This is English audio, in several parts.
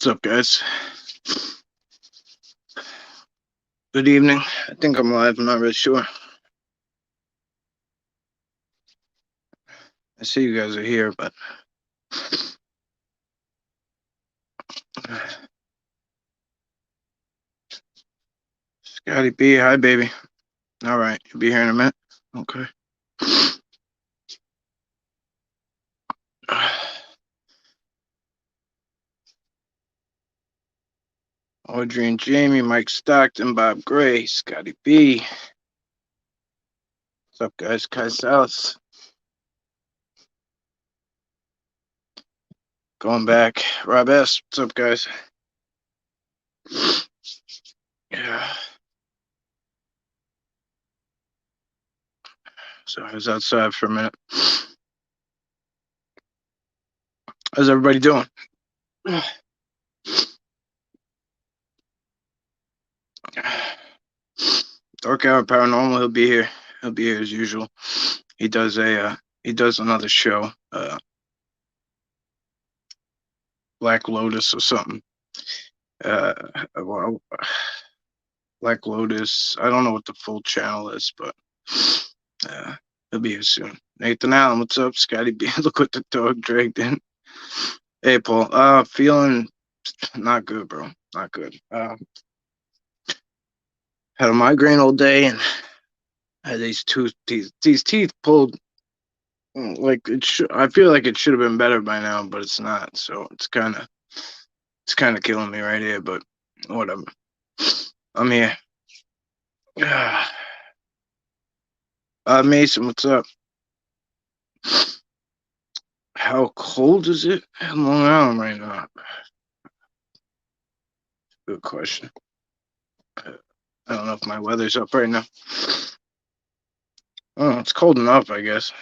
What's up, guys? Good evening. I think I'm live. I'm not really sure. I see you guys are here, but Scotty B, hi, baby. All right, you'll be here in a minute. Okay. Audrey and Jamie, Mike Stockton, Bob Gray, Scotty B. What's up, guys? Kai South. Going back. Rob S. What's up, guys? Yeah. So I was outside for a minute. How's everybody doing? Dark Hour Paranormal, he'll be here. He'll be here as usual. He does another show, Black Lotus or something. Well, Black Lotus. I don't know what the full channel is, but he'll be here soon. Nathan Allen, what's up? Scotty B, look what the dog dragged in. Hey, Paul. Feeling not good, bro. Not good. Had a migraine all day and had these teeth pulled. Like I feel like it should have been better by now, but it's not. So it's kind of killing me right here. But whatever. I'm here. Mason, what's up? How cold is it in Long Island right now? Good question. I don't know if my weather's up right now. Oh, it's cold enough, I guess.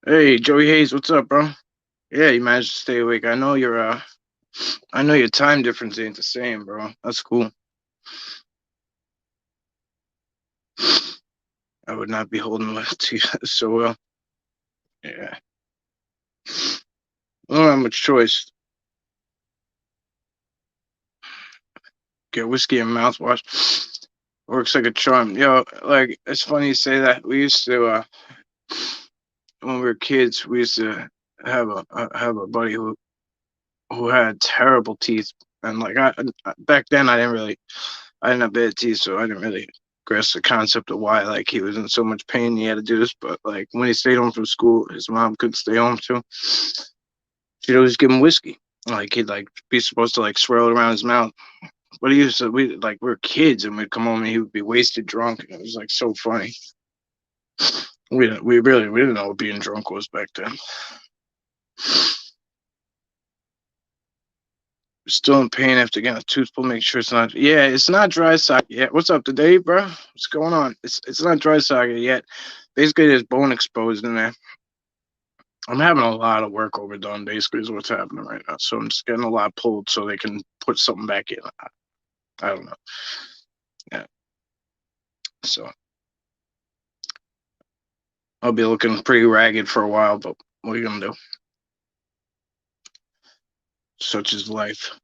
Hey, Joey Hayes, what's up, bro? Yeah, you managed to stay awake. I know your time difference ain't the same, bro. That's cool. I would not be holding to you so well. Yeah. I don't have much choice. Get whiskey and mouthwash. Works like a charm. Yo, like, it's funny you say that. We used to, when we were kids, we used to have a buddy who had terrible teeth. And, like, back then, I didn't have bad teeth, so I didn't really grasp the concept of why, like, he was in so much pain he had to do this. But, like, when he stayed home from school, his mom couldn't stay home too. She'd always give him whiskey. Like, he'd, like, be supposed to, like, swirl it around his mouth. But he used to, we were kids, and we'd come home and he would be wasted drunk. And it was, like, so funny. We didn't know what being drunk was back then. Still in pain after getting a tooth pulled. Make sure it's not. Yeah, it's not dry socket yet. What's up today, bro? What's going on? It's not dry socket yet. Basically, there's bone exposed in there. I'm having a lot of work overdone. Basically, is what's happening right now. So I'm just getting a lot pulled so they can put something back in. I don't know. Yeah. So I'll be looking pretty ragged for a while, but what are you gonna do? Such is life.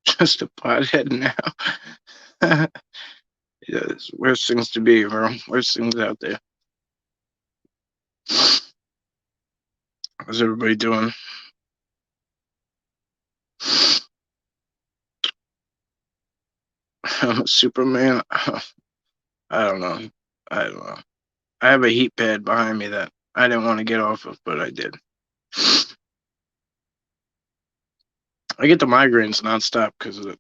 Just a pothead now. Yeah, it's worst things to be, bro. Worst things out there. How's everybody doing? I'm a Superman. I don't know. I don't know. I have a heat pad behind me that I didn't want to get off of, but I did. I get the migraines nonstop because of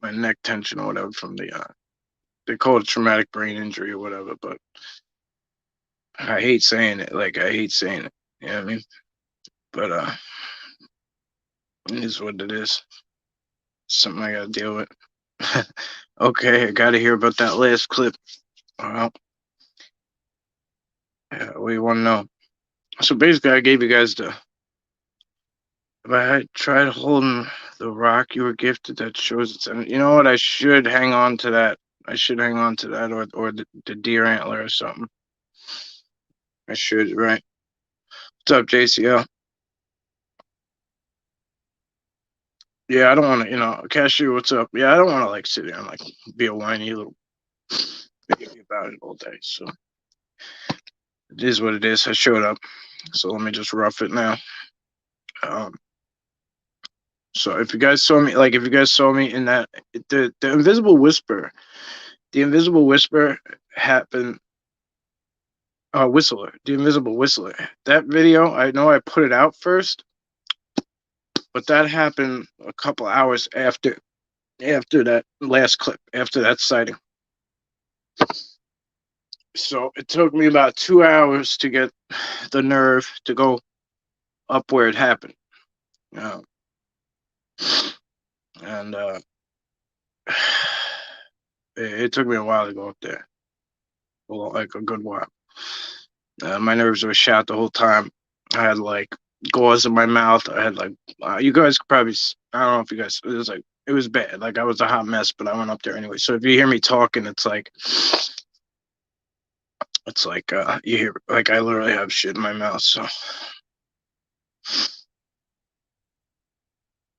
my neck tension or whatever from they call it traumatic brain injury or whatever, but I hate saying it. Like, I hate saying it. You know what I mean? But it is what it is. Something I gotta deal with. Okay, I gotta hear about that last clip. Well, yeah, what do you want to know? So basically, I gave you guys the. If I had tried holding the rock you were gifted, that shows it's. You know what? I should hang on to that I should hang on to that, or the deer antler or something. I should, right? What's up, JCL? Yeah, I don't want to, cashier. What's up? Yeah, I don't want to like sit there and like be a whiny little baby about it all day. So it is what it is. I showed up, so let me just rough it now. Um, so if you guys saw me, like if you guys saw me in that, the invisible whisper, the invisible whisper happened. Whistler, the invisible whistler. That video, I know I put it out first, but that happened a couple hours after that last clip, after that sighting. So it took me about 2 hours to get the nerve to go up where it happened. Um, and it took me a while to go up there. Well, like a good while. My nerves were shot the whole time. I had like gauze in my mouth. I had like, you guys could probably, I don't know if you guys, it was bad. Like I was a hot mess, but I went up there anyway. So if you hear me talking, it's like you hear, like I literally have shit in my mouth. So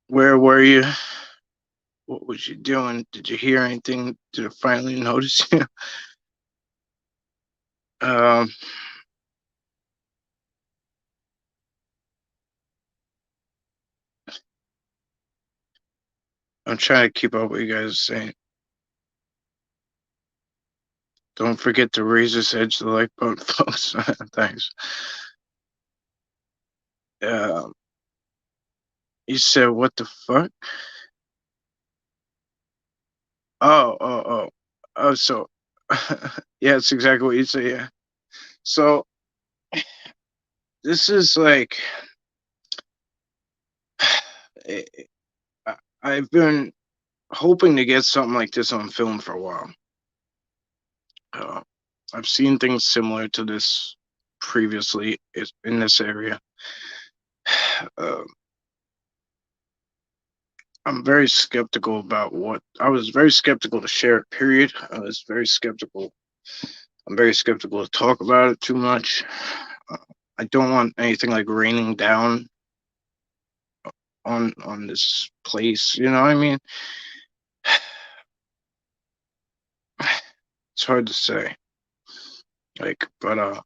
where were you? What was you doing? Did you hear anything? Did it finally notice you? um, I'm trying to keep up what you guys are saying. Don't forget to razor's edge the like button, folks. Thanks. Um, you said what the fuck? Oh. So, yeah, it's exactly what you say. Yeah. So this is like, I've been hoping to get something like this on film for a while. Uh, I've seen things similar to this previously in this area. Uh, I'm very skeptical about what I was very skeptical to share it, period. I was very skeptical. I'm very skeptical to talk about it too much. Uh, I don't want anything like raining down on this place. You know what I mean? It's hard to say. Like, but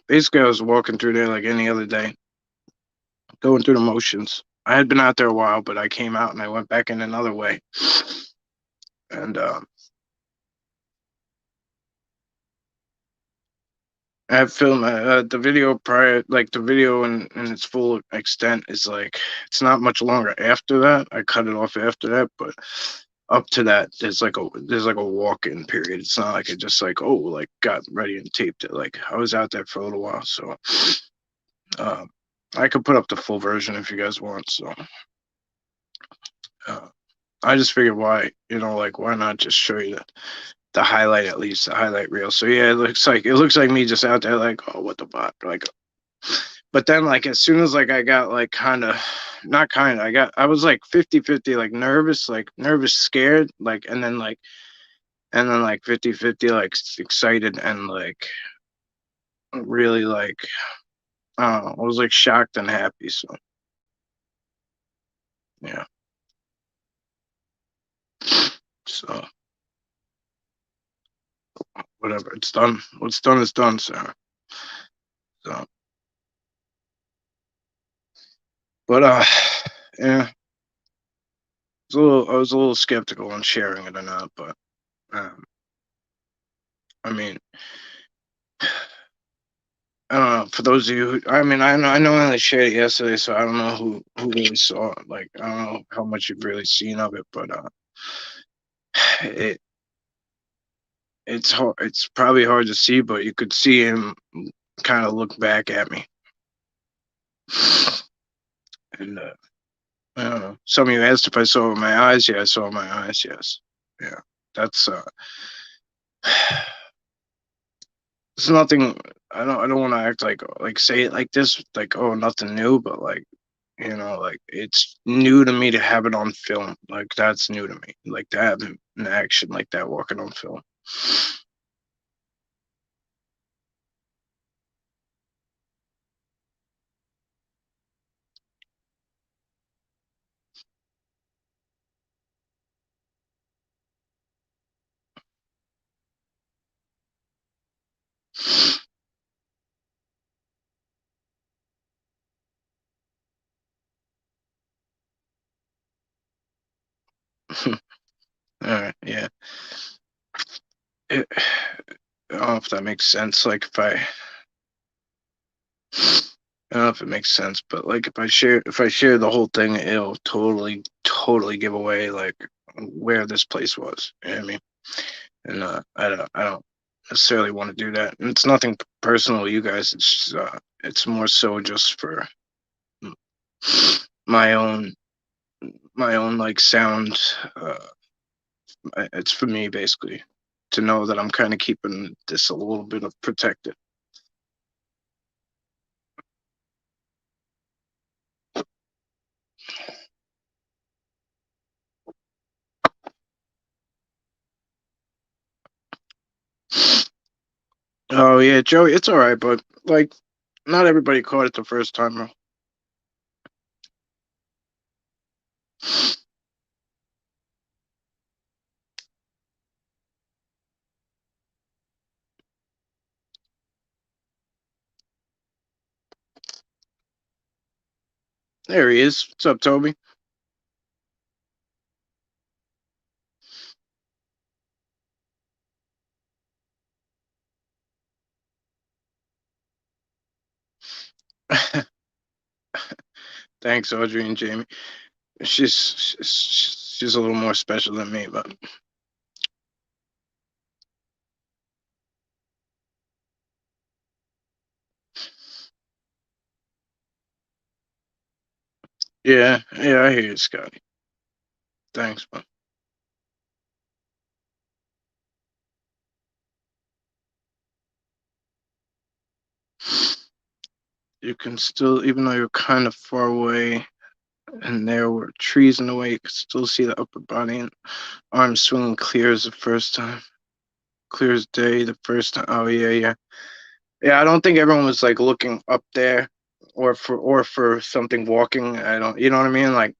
basically, I was walking through there like any other day, going through the motions. I had been out there a while, but I came out and I went back in another way. And I have filmed the video prior, like the video in its full extent is like it's not much longer after that. I cut it off after that, but up to that, there's like a walk-in period. It's not like it just like like got ready and taped it. Like I was out there for a little while, so um, I could put up the full version if you guys want. So uh, I just figured like why not just show you the highlight, at least the highlight reel. So yeah, it looks like me just out there like, oh, what the fuck, like. But then like as soon as like I got like kind of not kind of I was like 50-50, like nervous, scared, like and then like 50-50, like excited and like really like I don't know, I was like shocked and happy. So yeah. So whatever, it's done. What's done is done, sir. So but yeah, I was a little skeptical on sharing it or not, but um I mean, I don't know. For those of you, I mean, I know I only shared it yesterday, so I don't know who really saw it. Like, I don't know how much you've really seen of it, but it it's hard. It's probably hard to see, but you could see him kind of look back at me, and I don't know. Some of you asked if I saw with my eyes. Yeah, I saw with my eyes. Yes, yeah. That's it's nothing. I don't want to act like say it like this, like oh nothing new, but like You know, like it's new to me to have it on film. Like that's new to me. Like to have him in action like that walking on film. All right, yeah. It, I don't know if that makes sense. Like I don't know if it makes sense, but like if I share the whole thing, it'll totally give away like where this place was. You know what I mean? And I don't necessarily want to do that. And it's nothing personal, you guys. It's more so just for my own my own like sound. It's for me basically to know that I'm kind of keeping this a little bit of protected. Oh yeah, Joey, it's all right, but like not everybody caught it the first time. There he is. What's up, Toby? Thanks, Audrey and Jamie. She's a little more special than me, but yeah, I hear you, Scotty. Thanks, man. You can still, even though you're kind of far away, and there were trees in the way, you can still see the upper body and arms swinging clear as the first time. Clear as day the first time. Oh yeah. Yeah, I don't think everyone was like looking up there or for something walking. I don't, you know what I mean? Like,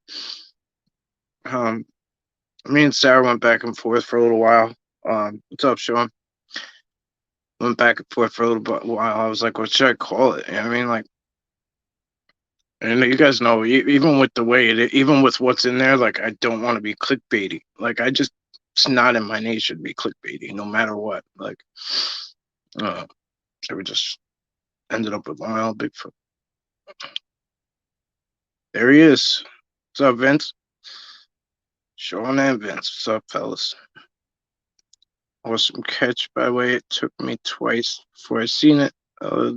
um, me and Sarah went back and forth for a little while. What's up, Sean? Went back and forth for a little bit while. I was like, what should I call it? You know what I mean? Like, and you guys know, even with the way even with what's in there, like, I don't want to be clickbaity. Like, it's not in my nature to be clickbaity, no matter what. Like, uh, so we just ended up with Lyle Bigfoot. There he is. What's up, Vince? Sean and Vince. What's up, fellas? Awesome catch, by the way. It took me twice before I seen it.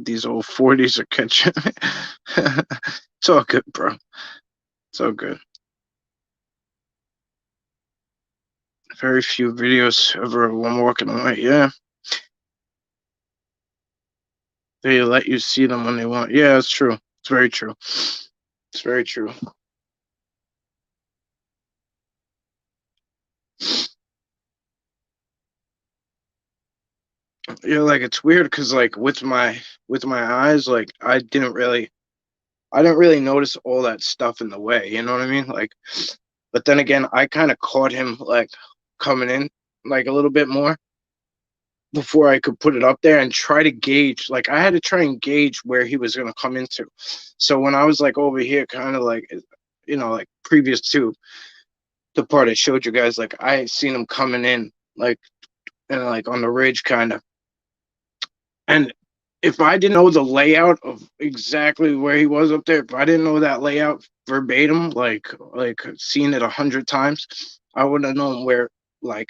These old 40s are catching me. It's all good, bro. It's all good. Very few videos of one walking away. Yeah, they let you see them when they want. Yeah, it's true. It's very true. It's very true. Yeah, like it's weird because like with my eyes, like I didn't really notice all that stuff in the way. You know what I mean? Like, but then again, I kind of caught him like coming in like a little bit more before I could put it up there and try to gauge. Like I had to try and gauge where he was gonna come into. So when I was like over here, kind of like like previous to the part I showed you guys, like I seen him coming in like and like on the ridge kind of. And if I didn't know the layout of exactly where he was up there, if I didn't know that layout verbatim, like seen it 100 times, I would have known where like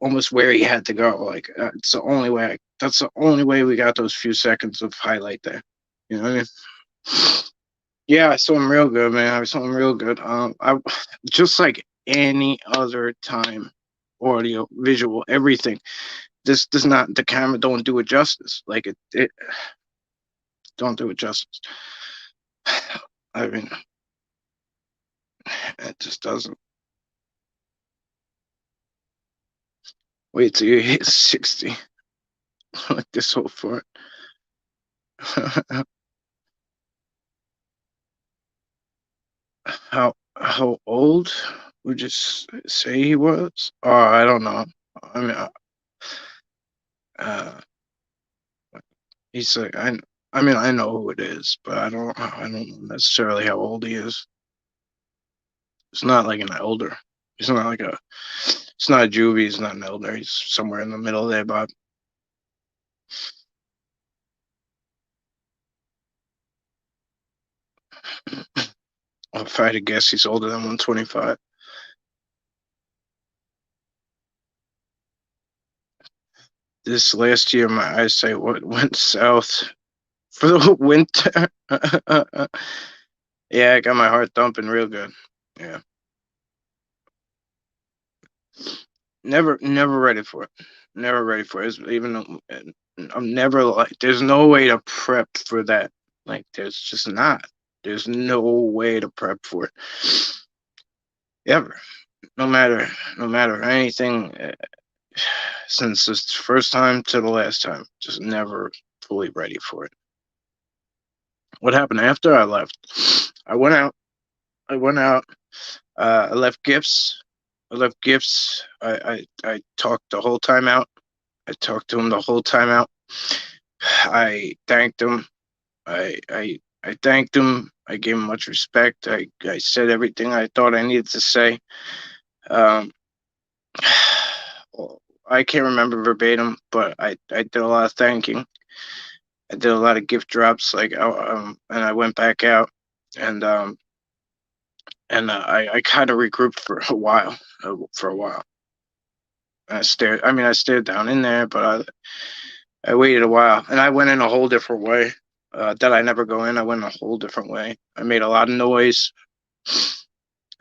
almost where he had to go. Like it's the only way. That's the only way we got those few seconds of highlight there. You know what I mean? Yeah, I saw him real good, man. I saw him real good. I just like any other time, audio, visual, everything. This does not the camera don't do it justice. Like it don't do it justice. I mean, it just doesn't. Wait till you hit 60. Like this whole fart. How old would you say he was? Oh, I don't know. I mean, uh, he's like I mean, I know who it is, but I don't know necessarily how old he is. It's not like an elder. He's not like a. It's not a juvie. He's not an elder. He's somewhere in the middle there, Bob. If I had to guess, he's older than 125. This last year, my eyesight went south for the winter. Yeah, I got my heart thumping real good. Yeah. Never ready for it. Never ready for it. Even though I'm never like, there's no way to prep for that. Like, there's just not. There's no way to prep for it. Ever. No matter anything, since the first time to the last time, just never fully ready for it. What happened after I left? I went out. I left gifts. I talked the whole time out. I talked to him the whole time out. I thanked him. I thanked him. I gave him much respect. I said everything I thought I needed to say. I can't remember verbatim, but I did a lot of thanking. I did a lot of gift drops, and I went back out, and I kind of regrouped for a while. I stared down in there, but I waited a while, and I went in a whole different way. That I never go in. I went in a whole different way. I made a lot of noise,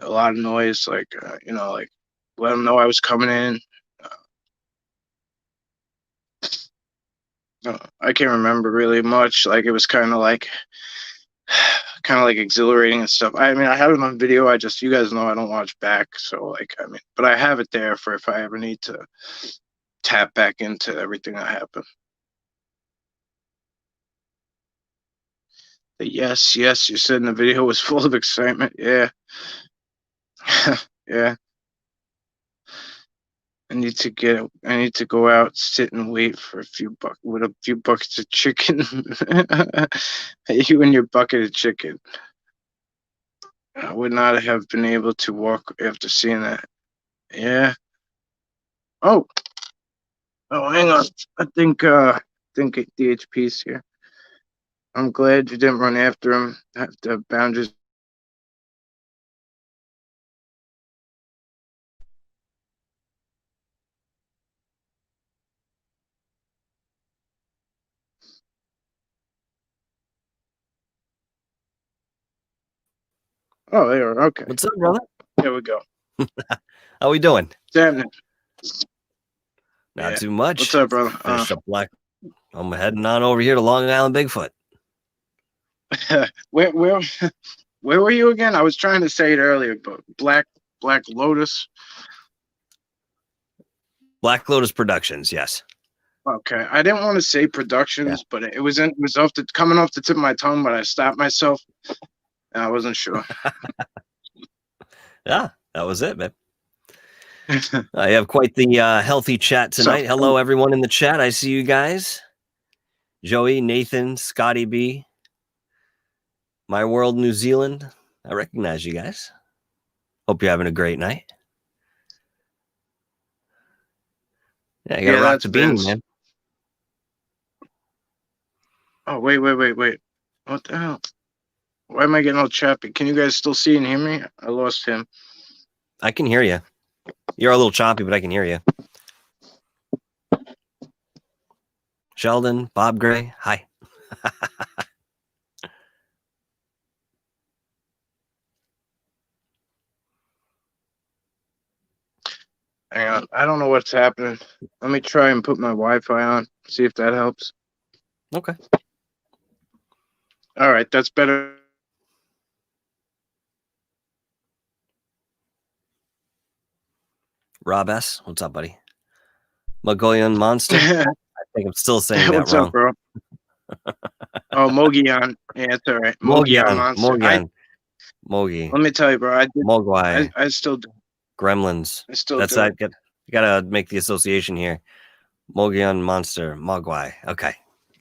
like like let them know I was coming in. I can't remember really much. Like, it was kind of like exhilarating and stuff. I mean, I have it on video. You guys know I don't watch back, so like, I mean, but I have it there for if I ever need to tap back into everything that happened. But yes, you said in the video was full of excitement. Yeah. Yeah. I need to go out, sit and wait for a few buckets of chicken. You and your bucket of chicken. I would not have been able to walk after seeing that. Yeah. Oh, hang on. I think DHP's here. I'm glad you didn't run after him. The boundaries. Oh, they are. Okay. What's up, brother? There we go. How we doing? Not too much. What's up, brother? Finished up Black. I'm heading on over here to Long Island Bigfoot. where were you again? I was trying to say it earlier, but Black Lotus. Black Lotus Productions, yes. Okay, I didn't want to say Productions, but it was coming off the tip of my tongue, but I stopped myself. And I wasn't sure. Yeah, that was it, man. I have quite the healthy chat tonight. Hello, everyone in the chat. I see you guys. Joey, Nathan, Scotty B, My World New Zealand. I recognize you guys. Hope you're having a great night. Yeah, you gotta rock the beam, man. Oh, wait. What the hell? Why am I getting all choppy? Can you guys still see and hear me? I lost him. I can hear you. You're a little choppy, but I can hear you. Sheldon, Bob Gray, hi. Hang on. I don't know what's happening. Let me try and put my Wi-Fi on. See if that helps. Okay. All right. That's better. Rob S. What's up, buddy? Mongolian Monster. I think I'm still saying that What's wrong. up, bro? Oh, Mogian. Yeah, it's all right. Mogian. Monster. Mogi. Let me tell you, bro. Mogwai. I still do. Gremlins. I still That's do. that. You gotta make the association here. Mogian Monster. Mogwai. Okay.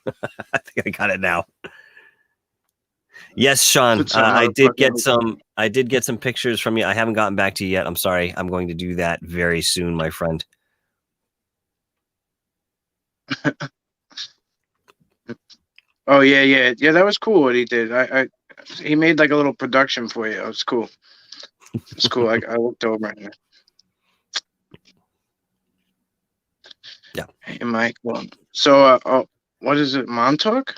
I think I got it now. Yes, Sean. I did get some pictures from you. I haven't gotten back to you yet. I'm sorry. I'm going to do that very soon, my friend. Oh yeah. That was cool what he did. He made like a little production for you. It was cool. It's cool. I looked over it. Yeah. Hey, Mike. Well, so what is it? Montauk?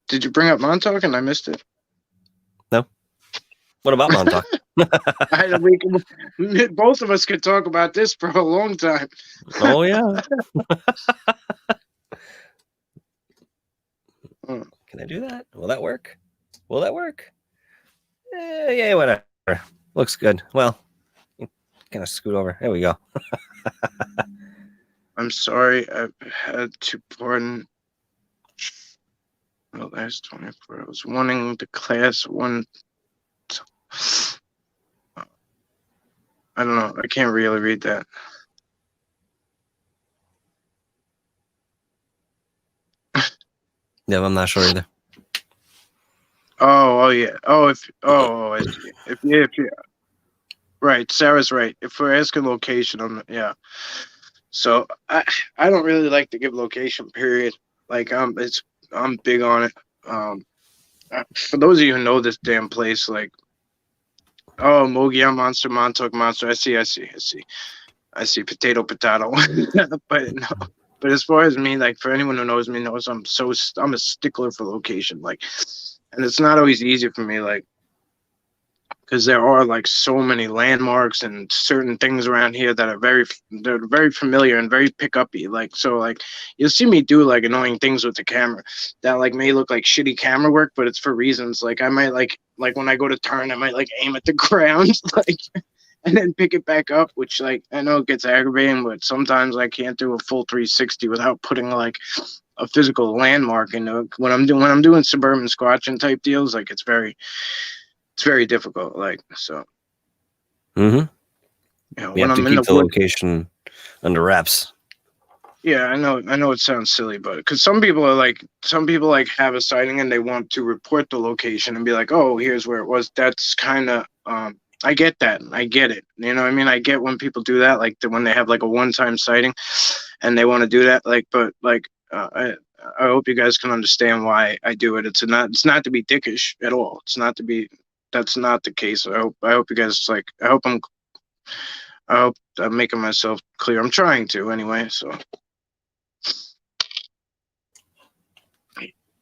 Did you bring up Montauk and I missed it? No. What about Montauk? Both of us could talk about this for a long time. Oh yeah. Can I do that? Will that work? Yeah, whatever. Looks good. Well, kind of scoot over. There we go. I'm sorry. I've had to pardon the last 24. I was wanting the class one. I don't know. I can't really read that. Yeah, I'm not sure either. Oh yeah. I see. If you right, Sarah's right. If we're asking location, yeah. So I don't really like to give location. Period. Like I'm big on it. For those of you who know this damn place, like, oh, Mogian Monster, Montauk Monster. I see. Potato. But no. But as far as me, like for anyone who knows me knows I'm a stickler for location. Like, and it's not always easy for me, like, because there are like so many landmarks and certain things around here that are they're very familiar and very pick-uppy. Like, so like you'll see me do like annoying things with the camera that like may look like shitty camera work, but it's for reasons. Like I might like when I go to turn, I might like aim at the ground, like, and then pick it back up, which like I know it gets aggravating, but sometimes I can't do a full 360 without putting like a physical landmark into it. When I'm doing suburban squatching type deals, like it's very difficult. Like, so. Mm-hmm. You know, you have to keep the location under wraps. Yeah, I know it sounds silly, but because some people have a sighting and they want to report the location and be like, oh, here's where it was. That's kind of I get that. I get it. You know what I mean? I get when people do that, like when they have like a one-time sighting and they want to do that. Like, but like I hope you guys can understand why I do it. It's not to be dickish at all. That's not the case. I hope you guys like. I hope I'm making myself clear. I'm trying to anyway. So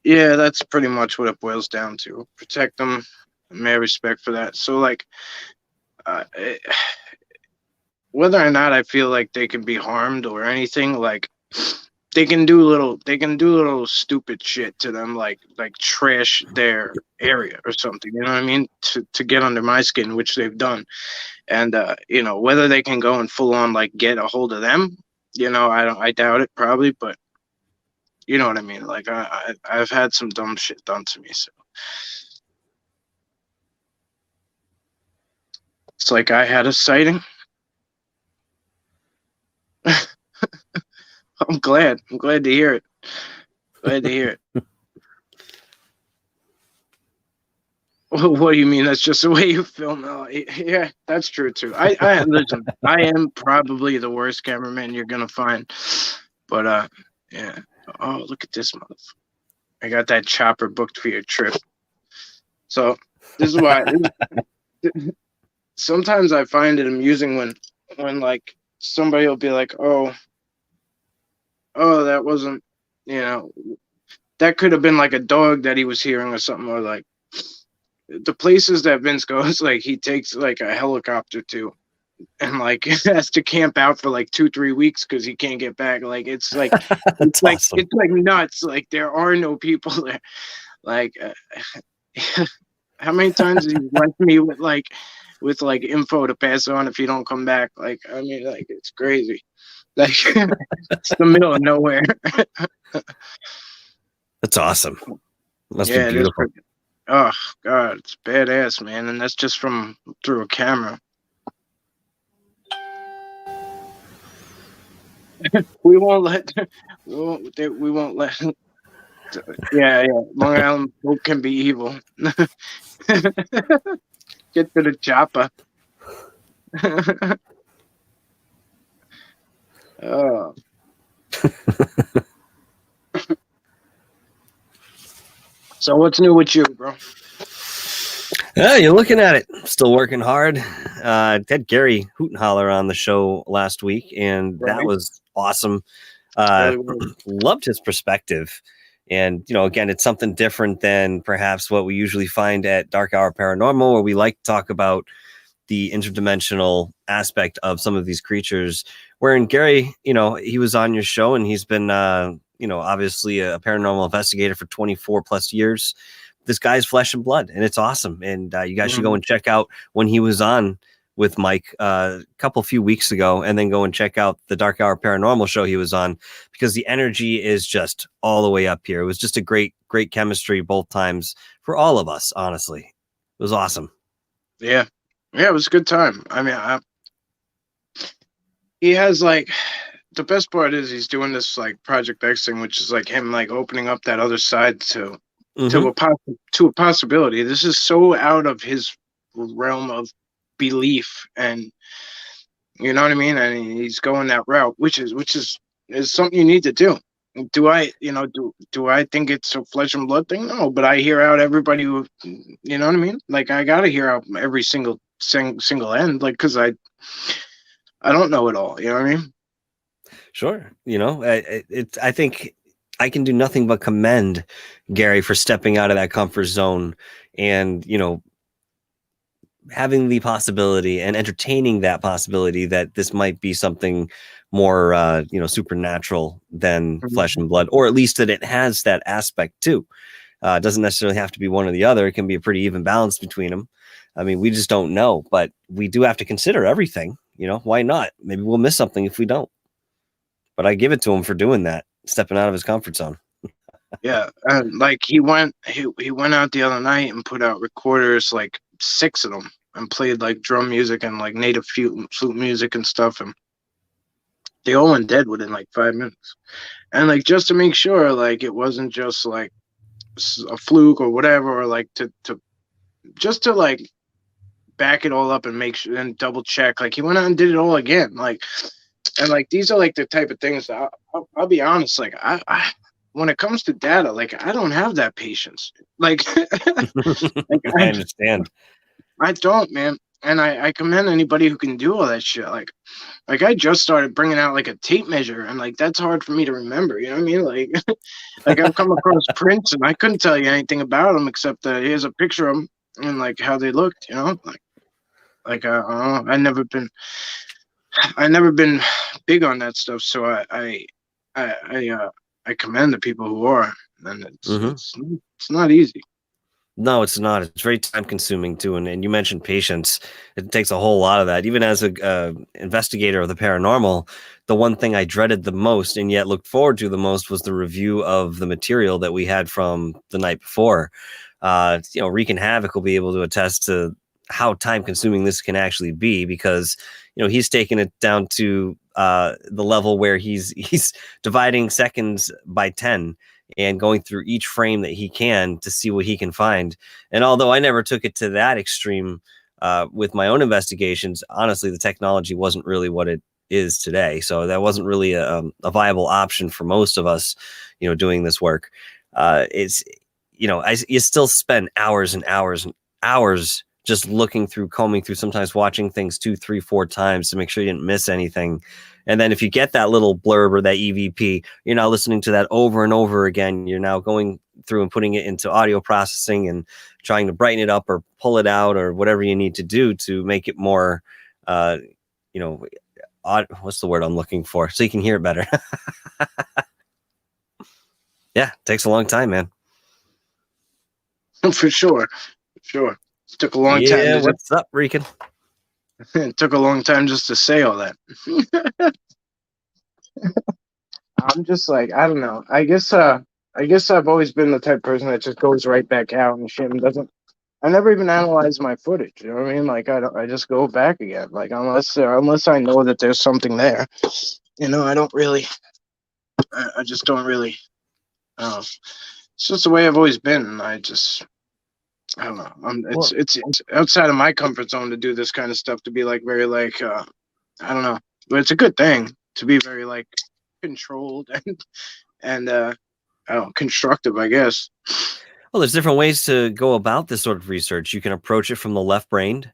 yeah, that's pretty much what it boils down to. Protect them. May respect for that. So like, whether or not I feel like they can be harmed or anything, like they can do little stupid shit to them, like trash their area or something. You know what I mean? To get under my skin, which they've done. And you know, whether they can go and full on like get a hold of them, you know, I doubt it probably, but you know what I mean? Like I've had some dumb shit done to me, so it's like I had a sighting. I'm glad to hear it. Glad to hear it. What do you mean? That's just the way you film? Oh, yeah, that's true too. I listen. I am probably the worst cameraman you're gonna find, but yeah. Oh, look at this motherfucker! I got that chopper booked for your trip. So this is why. Sometimes I find it amusing when like somebody will be like, oh, that wasn't, you know, that could have been like a dog that he was hearing or something, or like the places that Vince goes, like he takes like a helicopter to, and like has to camp out for like 2-3 weeks because he can't get back. Like it's like it's like awesome. It's like nuts. Like there are no people there. Like how many times has he left me with with like info to pass on if you don't come back. Like, I mean, like it's crazy. Like it's the middle of nowhere. That's awesome. Must be Yeah, it is beautiful. pretty. Oh God, it's badass, man, and that's just from through a camera. We won't let. We won't let. Yeah, yeah. Long Island folk can be evil. Get to the chopper. Oh. So what's new with you, bro? Yeah, you're looking at it. Still working hard. Had Gary Hootenholler on the show last week, and that Right. was awesome. Really was. Loved his perspective. And, you know, again, it's something different than perhaps what we usually find at Dark Hour Paranormal, where we like to talk about the interdimensional aspect of some of these creatures. Wherein Gary, you know, he was on your show and he's been, you know, obviously a paranormal investigator for 24 plus years. This guy's flesh and blood, and it's awesome. And you guys should go and check out when he was on with Mike a few weeks ago, and then go and check out the Dark Hour Paranormal show he was on, because the energy is just all the way up here. It was just a great chemistry both times for all of us. Honestly, it was awesome. Yeah, it was a good time. I mean, he has like the best part is he's doing this like Project X thing, which is like him like opening up that other side to a possibility. This is so out of his realm of belief, and you know what I mean. And he's going that route, which is something you need to do. Do I, do I think it's a flesh and blood thing? No, but I hear out everybody who, you know what I mean. Like I gotta hear out every single end, like because I don't know it all. You know what I mean? Sure. You know, I think I can do nothing but commend Gary for stepping out of that comfort zone and, you know, having the possibility and entertaining that possibility that this might be something more, you know, supernatural than flesh and blood, or at least that it has that aspect too. It doesn't necessarily have to be one or the other. It can be a pretty even balance between them. I mean, we just don't know, but we do have to consider everything. You know, why not? Maybe we'll miss something if we don't. But I give it to him for doing that, stepping out of his comfort zone. Yeah, like he went out the other night and put out recorders, like 6 of them, and played like drum music and like native flute music and stuff, and they all went dead within like 5 minutes. And like just to make sure, like it wasn't just like a fluke or whatever, or like to just to like back it all up and make sure and double check. Like he went out and did it all again, like. And like these are like the type of things that I'll be honest, like I when it comes to data, like I don't have that patience. Like, like I understand. I don't, man. And I commend anybody who can do all that shit. Like I just started bringing out like a tape measure, and like that's hard for me to remember. You know what I mean? Like, like I've come across prints, and I couldn't tell you anything about them except that here's a picture of them and like how they looked. You know, like I never been big on that stuff, so I commend the people who are, and it's not easy. No, it's not. It's very time consuming too, and you mentioned patience. It takes a whole lot of that. Even as a investigator of the paranormal, the one thing I dreaded the most and yet looked forward to the most was the review of the material that we had from the night before. You know, Wreaking Havoc will be able to attest to how time consuming this can actually be, because you know he's taken it down to the level where he's dividing seconds by 10 and going through each frame that he can to see what he can find. And although I never took it to that extreme with my own investigations, honestly, the technology wasn't really what it is today, so that wasn't really a viable option for most of us, you know, doing this work. It's, you know, you still spend hours and hours and hours just looking through, combing through, sometimes watching things 2, 3, 4 times to make sure you didn't miss anything. And then if you get that little blurb or that EVP, you're now listening to that over and over again. You're now going through and putting it into audio processing and trying to brighten it up or pull it out or whatever you need to do to make it more, you know, what's the word I'm looking for? So you can hear it better. Yeah, it takes a long time, man. For sure. It took a long time. Yeah, what's up, Rican? It took a long time just to say all that. I'm just like, I don't know. I guess I've always been the type of person that just goes right back out and shit and doesn't. I never even analyze my footage. You know what I mean? Like I just go back again. Like unless I know that there's something there, I don't really. I just don't really. It's just the way I've always been. And I don't know. It's outside of my comfort zone to do this kind of stuff. To be like very like I don't know, but it's a good thing to be very like controlled and I don't know, constructive, I guess. Well, there's different ways to go about this sort of research. You can approach it from the left brain,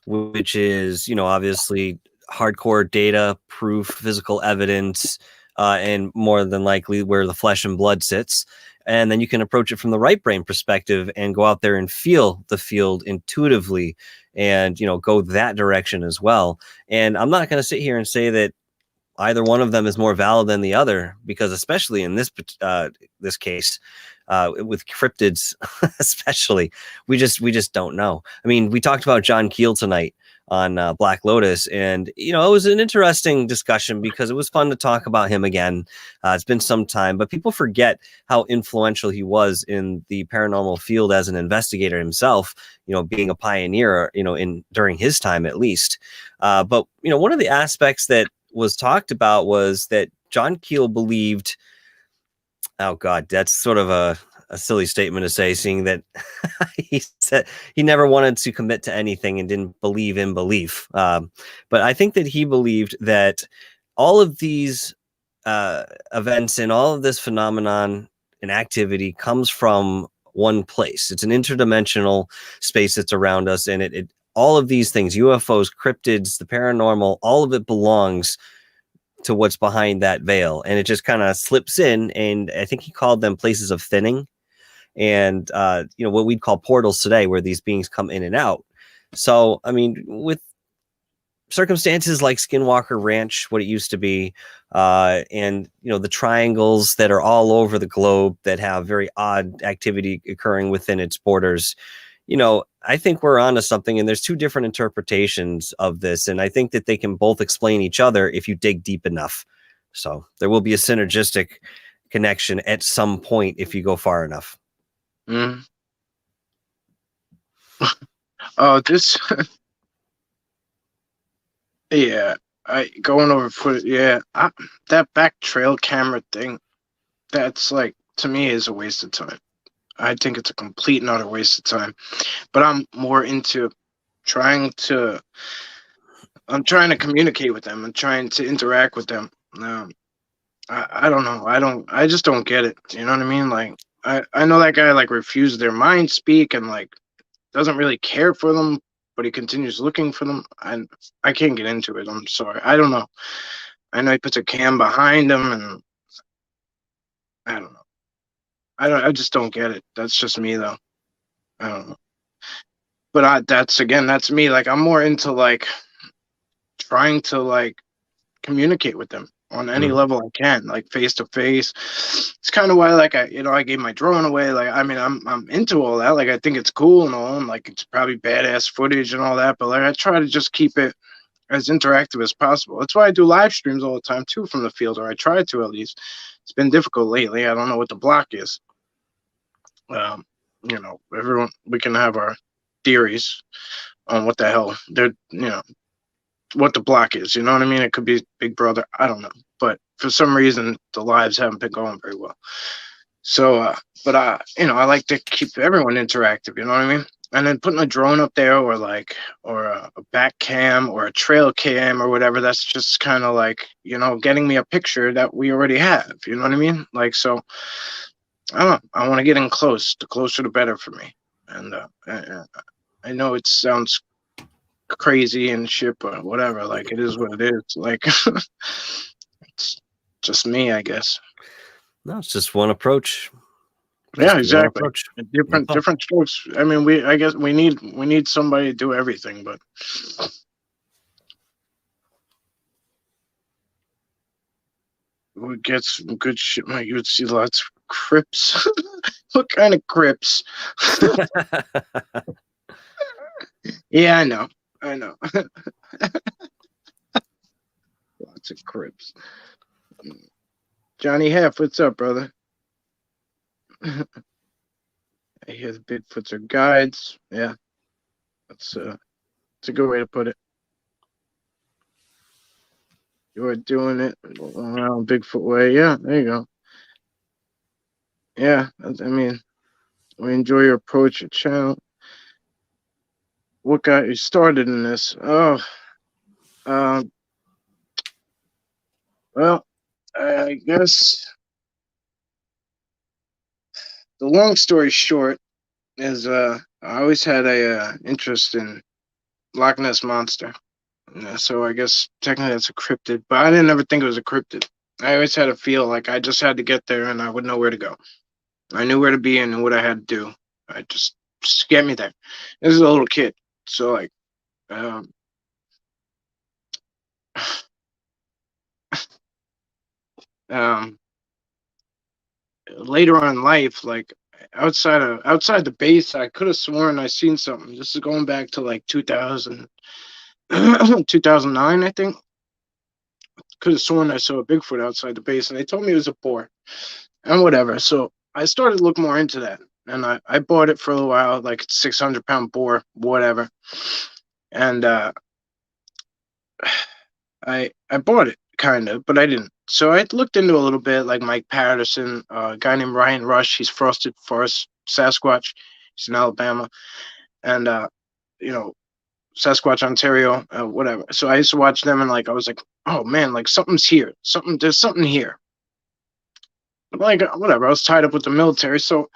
which is, obviously hardcore data, proof, physical evidence, and more than likely where the flesh and blood sits. And then you can approach it from the right brain perspective and go out there and feel the field intuitively and, go that direction as well. And I'm not going to sit here and say that either one of them is more valid than the other, because especially in this case, with cryptids, especially, we just don't know. I mean, we talked about John Keel tonight on Black Lotus, and it was an interesting discussion because it was fun to talk about him again. It's been some time, but people forget how influential he was in the paranormal field as an investigator himself. Being a pioneer, during his time at least. But one of the aspects that was talked about was that John Keel believed. Oh God, that's sort of a silly statement to say, seeing that he said he never wanted to commit to anything and didn't believe in belief. But I think that he believed that all of these events and all of this phenomenon and activity comes from one place. It's an interdimensional space that's around us, and it all of these things, UFOs, cryptids, the paranormal, all of it belongs to what's behind that veil, and it just kind of slips in. And I think he called them places of thinning, and what we'd call portals today, where these beings come in and out. So I mean, with circumstances like Skinwalker Ranch, what it used to be, and the triangles that are all over the globe that have very odd activity occurring within its borders, I think we're onto something, and there's two different interpretations of this, and I think that they can both explain each other if you dig deep enough. So there will be a synergistic connection at some point if you go far enough. Mm. Oh, this. Yeah, going over footage. Yeah, that back trail camera thing. That's like, to me, is a waste of time. I think it's a complete and utter waste of time. But I'm more into trying to. I'm trying to communicate with them and trying to interact with them. I don't know. I just don't get it. You know what I mean? Like, I know that guy like refused their mind speak and like doesn't really care for them, but he continues looking for them. And I can't get into it. I'm sorry. I don't know. I know he puts a cam behind him, and I don't know. I just don't get it. That's just me though. I don't know. But that's me. Like, I'm more into like trying to like communicate with them on any level I can, like face to face. It's kind of why like I gave my drone away. Like, I mean, I'm into all that. Like, I think it's cool and all, and like it's probably badass footage and all that, but like I try to just keep it as interactive as possible. That's why I do live streams all the time too from the field, or I try to at least. It's been difficult lately. I don't know what the block is. Everyone, we can have our theories on what the hell what the block is. You know what I mean? It could be Big Brother. I don't know. But for some reason, the lives haven't been going very well. So, but I like to keep everyone interactive. You know what I mean? And then putting a drone up there, or a back cam or a trail cam or whatever, that's just kind of like, getting me a picture that we already have. You know what I mean? Like, so, I don't know. I want to get in close. The closer, the better for me. And I know it sounds crazy and shit, but whatever. Like, it is what it is. Like, it's just me, I guess. No, it's just one approach. Yeah, exactly. Different strokes. I mean, I guess we need somebody to do everything, but we get some good shit. Man, you would see lots of Crips. What kind of Crips? Yeah, I know. I know. Lots of Crips. Johnny Hef, what's up, brother? I hear the Bigfoots are guides. Yeah, that's a good way to put it. You're doing it around Bigfoot way. Yeah, there you go. Yeah, I mean, we enjoy your approach, your channel. What got you started in this? Oh, well, I guess the long story short is I always had a interest in Loch Ness Monster. So I guess technically that's a cryptid, but I didn't ever think it was a cryptid. I always had a feel like I just had to get there and I would know where to go. I knew where to be and what I had to do. I just get me there. This is a little kid, so like, um, later on in life, like outside the base, I could have sworn I seen something. This is going back to like 2000, 2009, I think. Could have sworn I saw a Bigfoot outside the base, and they told me it was a boar, and whatever. So I started to look more into that, and I bought it for a little while, like 600-pound boar, whatever, and I bought it kind of, but I didn't. So I looked into a little bit, like Mike Patterson, a guy named Ryan Rush. He's Frosted Forest Sasquatch. He's in Alabama, and you know, Sasquatch, Ontario, whatever. So I used to watch them, and like I was like, oh man, like something's here. There's something here. Like whatever. I was tied up with the military, so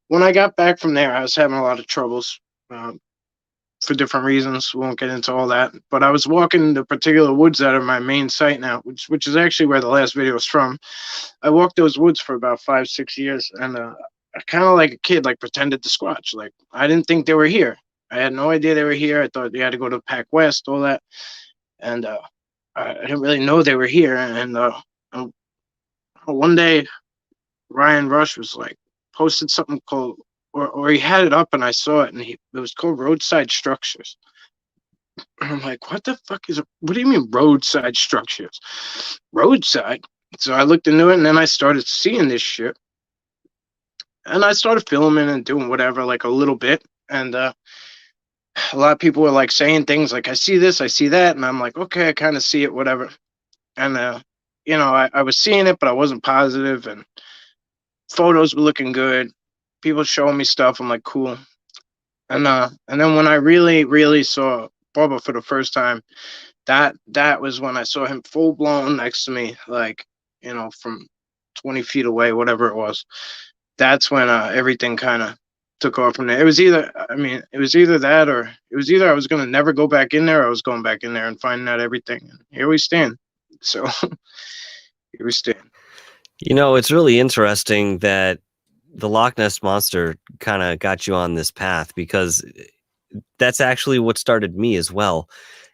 when I got back from there, I was having a lot of troubles for different reasons. We won't get into all that. But I was walking the particular woods out of my main site now, which is actually where the last video was from. I walked those woods for about 5-6 years, and I kind of like a kid, like pretended to squatch. Like I didn't think they were here. I had no idea they were here. I thought you had to go to Pac West, all that, and I didn't really know they were here. And one day, Ryan Rush was like posted something called, or he had it up, and I saw it, and it was called Roadside Structures. And I'm like, what the fuck what do you mean roadside structures? Roadside? So I looked into it, and then I started seeing this shit, and I started filming and doing whatever, like a little bit, and a lot of people were like saying things like, I see this, I see that, and I'm like, okay, I kind of see it, whatever. And you know, I was seeing it, but I wasn't positive, and photos were looking good. People showing me stuff. I'm like, cool. And then when I really saw Bubba for the first time, that was when I saw him full blown next to me, like, you know, from 20 feet away, whatever it was. That's when everything kind of took off from there. It was either that, or it was either I was gonna never go back in there, or I was going back in there and finding out everything. And here we stand. So here we stand. You know, it's really interesting that the Loch Ness Monster kind of got you on this path, because that's actually what started me as well.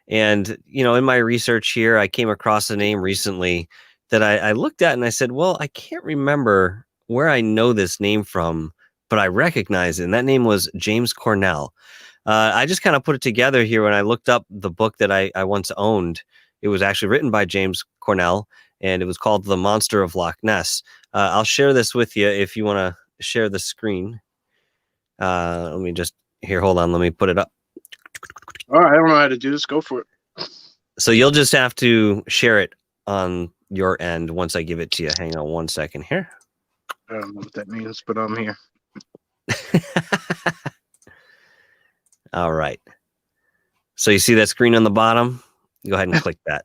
And, you know, in my research here, I came across a name recently that I looked at, and I said, well, I can't remember where I know this name from, but I recognize it. And that name was James Cornell. I just kind of put it together here when I looked up the book that I once owned. It was actually written by James Cornell, and it was called The Monster of Loch Ness. I'll share this with you if you want to share the screen. Let me just, here, hold on. Let me put it up. All right, I don't know how to do this. Go for it. So you'll just have to share it on your end once I give it to you. Hang on one second here. I don't know what that means, but I'm here. All right. So you see that screen on the bottom? Go ahead and click that.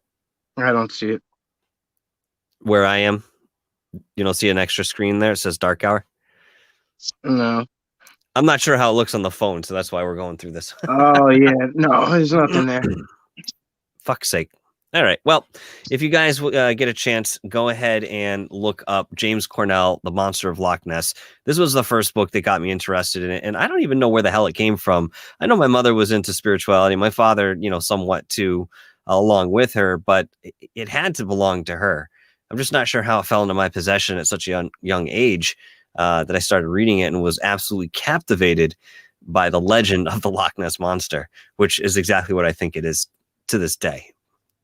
I don't see it. Where I am? You don't see an extra screen there? It says dark hour? No. I'm not sure how it looks on the phone, so that's why we're going through this. Oh, yeah. No, there's nothing there. Fuck's sake. All right. Well, if you guys get a chance, go ahead and look up James Cornell, The Monster of Loch Ness. This was the first book that got me interested in it, and I don't even know where the hell it came from. I know my mother was into spirituality. My father, you know, somewhat too, along with her, but it had to belong to her. I'm just not sure how it fell into my possession at such a young age that I started reading it and was absolutely captivated by the legend of the Loch Ness Monster, which is exactly what I think it is to this day.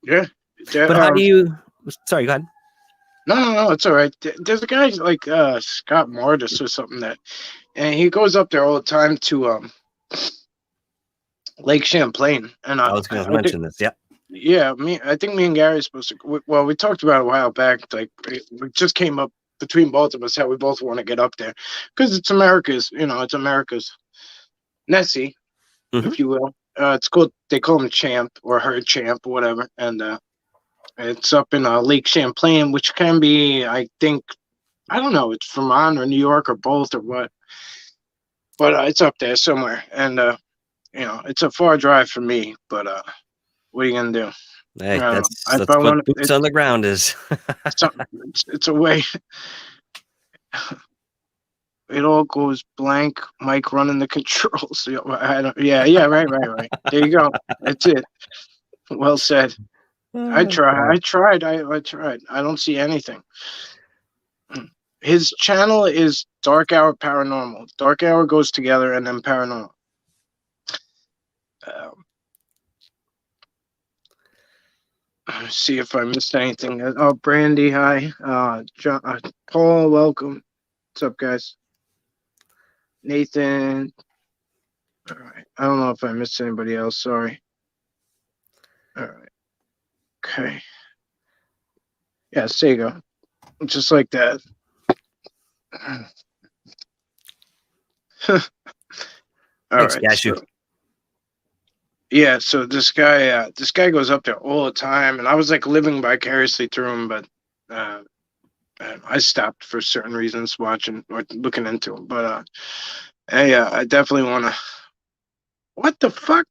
Yeah. But how do you? Sorry, go ahead. No, it's all right. There's a guy like Scott Mortis or something and he goes up there all the time to Lake Champlain, and I was going to mention this. Yeah. Yeah, I think me and Gary are supposed to. Well, we talked about it a while back. Like, it just came up between both of us how we both want to get up there because it's America's. It's America's Nessie, if you will. It's called. They call him Champ or her Champ or whatever, and it's up in Lake Champlain, which can be, I think, I don't know, it's Vermont or New York or both or what, but it's up there somewhere, and it's a far drive for me, but what are you gonna do? Hey, that's what boots on the ground is. It's a way. It all goes blank. Mike running the controls. Yeah, right. There you go. That's it. Well said. I tried. I don't see anything. His channel is Dark Hour Paranormal. Dark Hour goes together and then Paranormal. See if I missed anything. Oh, Brandy, hi. John, Paul, welcome. What's up, guys? Nathan. All right. I don't know if I missed anybody else. Sorry. All right. Okay. Yeah, there you go. Just like that. All Thanks, right. So this guy goes up there all the time, and I was like living vicariously through him, but I stopped for certain reasons watching or looking into him. But I definitely want to. What the fuck?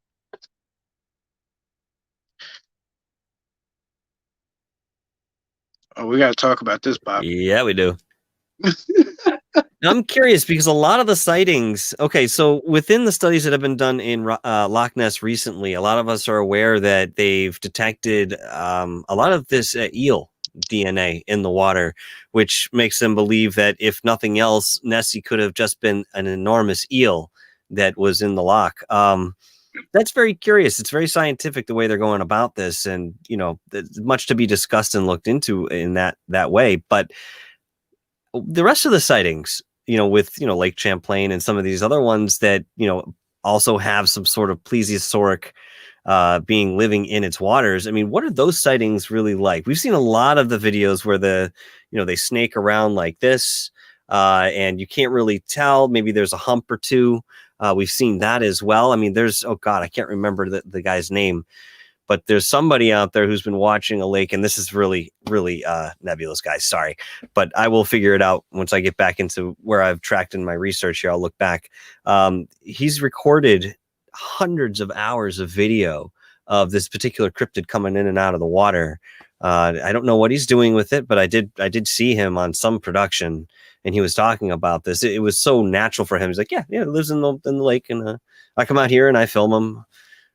Oh, we got to talk about this, Bob. Yeah, we do. I'm curious because a lot of the sightings, okay, so within the studies that have been done in Loch Ness recently, a lot of us are aware that they've detected a lot of this eel DNA in the water, which makes them believe that if nothing else, Nessie could have just been an enormous eel that was in the loch. That's very curious. It's very scientific the way they're going about this, and much to be discussed and looked into in that way. But the rest of the sightings, with Lake Champlain and some of these other ones that also have some sort of plesiosauric being living in its waters. I mean, what are those sightings really like? We've seen a lot of the videos where they snake around like this, and you can't really tell. Maybe there's a hump or two. We've seen that as well. I mean, oh God, I can't remember the guy's name, but there's somebody out there who's been watching a lake, and this is really, really nebulous, guys. Sorry, but I will figure it out once I get back into where I've tracked in my research here. I'll look back. He's recorded hundreds of hours of video of this particular cryptid coming in and out of the water. I don't know what he's doing with it, but I did see him on some production, and he was talking about this. It was so natural for him. He's like, yeah, it lives in the lake, and I come out here and I film him.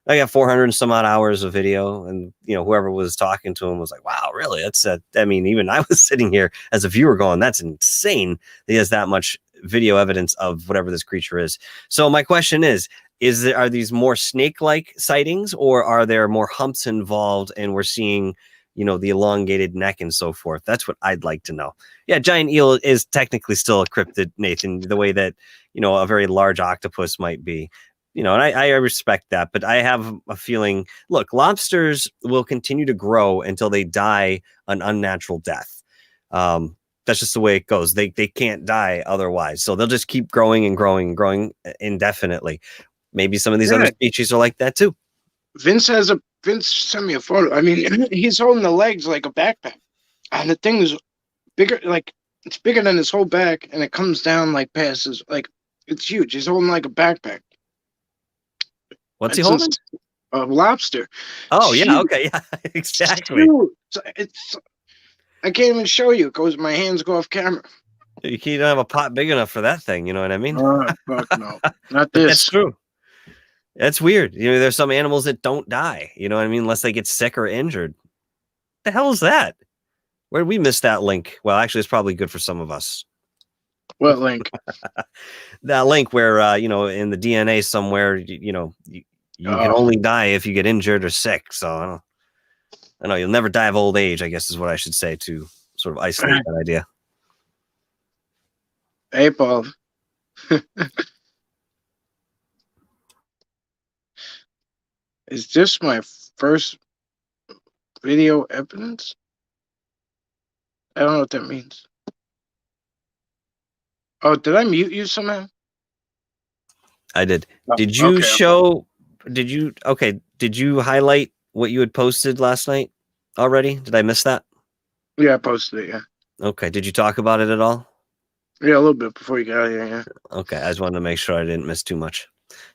I got 400 and some odd hours of video, and whoever was talking to him was like, wow, really? That's I mean, even I was sitting here as a viewer going, that's insane that he has that much video evidence of whatever this creature is. So my question are these more snake-like sightings, or are there more humps involved and we're seeing the elongated neck and so forth? That's what I'd like to know. Yeah, giant eel is technically still a cryptid, Nathan, the way that a very large octopus might be. And I respect that, but I have a feeling, look, lobsters will continue to grow until they die an unnatural death. That's just the way it goes. They can't die otherwise. So they'll just keep growing and growing and growing indefinitely. Maybe some of these other species are like that too. Vince sent me a photo. I mean, he's holding the legs like a backpack, and the thing is bigger, like it's bigger than his whole back, and it comes down like past his, like it's huge. He's holding like a backpack. What's he holding? A lobster. Oh, yeah. Huge. Okay. Yeah, exactly. I can't even show you because my hands go off camera. You can't have a pot big enough for that thing. You know what I mean? Fuck no. Not this. That's true. That's weird. There's some animals that don't die. You know what I mean? Unless they get sick or injured. The hell is that? Where did we miss that link? Well, actually, it's probably good for some of us. What link? That link where in the DNA somewhere, you can Oh, only die if you get injured or sick. So I know you'll never die of old age, I guess is what I should say to sort of isolate that idea. hey, Paul. Is this my first video evidence? I don't know what that means. Oh, did I mute you somehow? I did. Oh, Did you okay. Did you highlight what you had posted last night already? Did I miss that? Yeah, I posted it, yeah. Okay. Did you talk about it at all? Yeah, a little bit before you got out here, yeah. Okay. I just wanted to make sure I didn't miss too much.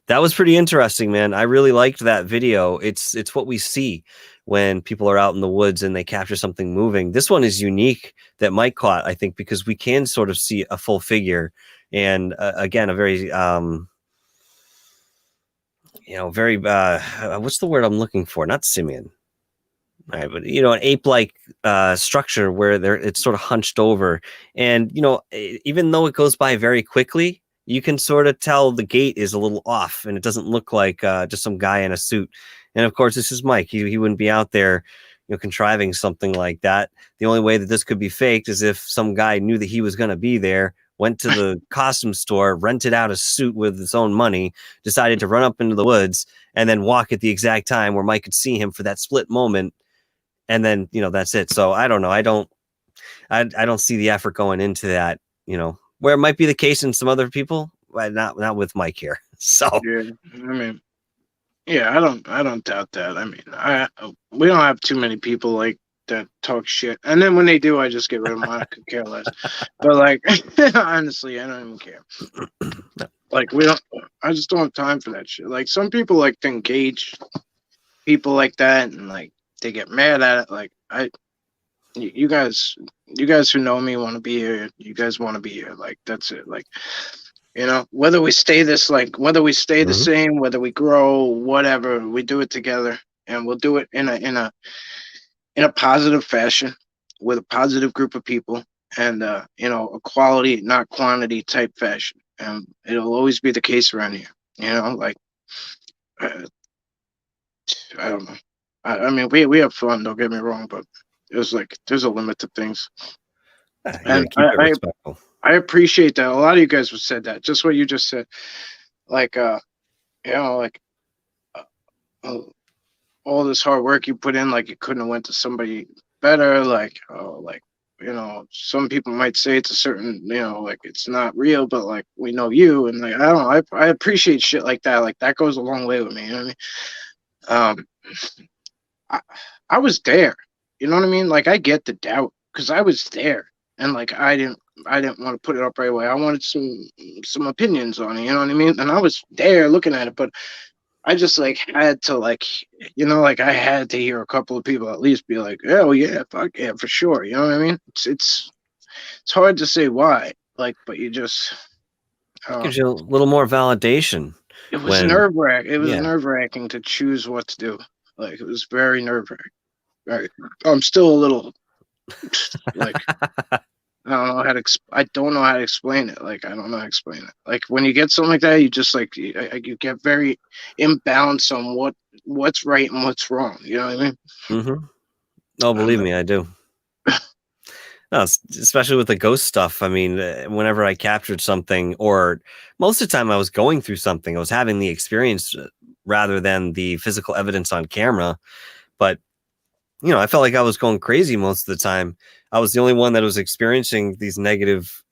That was pretty interesting, man. I really liked that video. It's what we see when people are out in the woods and they capture something moving. This one is unique that Mike caught, I think, because we can sort of see a full figure and again, a very very what's the word I'm looking for? Not simian. Right, but an ape-like structure where it's sort of hunched over, and even though it goes by very quickly, you can sort of tell the gait is a little off, and it doesn't look like just some guy in a suit. And of course, this is Mike. He wouldn't be out there, contriving something like that. The only way that this could be faked is if some guy knew that he was going to be there, went to the costume store, rented out a suit with his own money, decided to run up into the woods, and then walk at the exact time where Mike could see him for that split moment. And then, that's it. So I don't know. I don't see the effort going into that, where it might be the case in some other people, but not with Mike here. So Yeah, I mean, yeah, I don't doubt that. I mean, we don't have too many people like that talk shit. And then when they do, I just get rid of them. I could care less. But like, honestly, I don't even care. Like, I just don't have time for that shit. Like, some people like to engage people like that, and like, they get mad at it. Like, you guys who know me want to be here. You guys want to be here. Like, that's it. Like, whether we stay the same, whether we grow, whatever, we do it together, and we'll do it in a positive fashion with a positive group of people, and a quality, not quantity type fashion. And it'll always be the case around here. Like, I don't know. I mean, we have fun. Don't get me wrong, but it's like there's a limit to things. And keep it respectful. I appreciate that. A lot of you guys have said that. Just what you just said. Like, like all this hard work you put in, like it couldn't have went to somebody better. Like, some people might say it's a certain, like it's not real, but like we know you, and like I don't know. I appreciate shit like that. Like that goes a long way with me. You know what I mean? I was there. You know what I mean? Like I get the doubt because I was there, and like I didn't want to put it up right away. I wanted some opinions on it. You know what I mean? And I was there looking at it, but I just like had to like I had to hear a couple of people at least be like, oh yeah, fuck yeah, for sure. You know what I mean? It's hard to say why, like, but you just gives you a little more validation. It was nerve-wracking. It was nerve-wracking to choose what to do. Like it was very nerve-wracking. Right. I'm still a little like I don't know how to explain it. Like I don't know how to explain it. Like when you get something like that, you just like you get very imbalanced on what's right and what's wrong. You know what I mean? Mm-hmm. Oh, believe me, I do. No, especially with the ghost stuff. I mean, whenever I captured something, or most of the time I was going through something, I was having the experience rather than the physical evidence on camera. But, I felt like I was going crazy most of the time. I was the only one that was experiencing these negative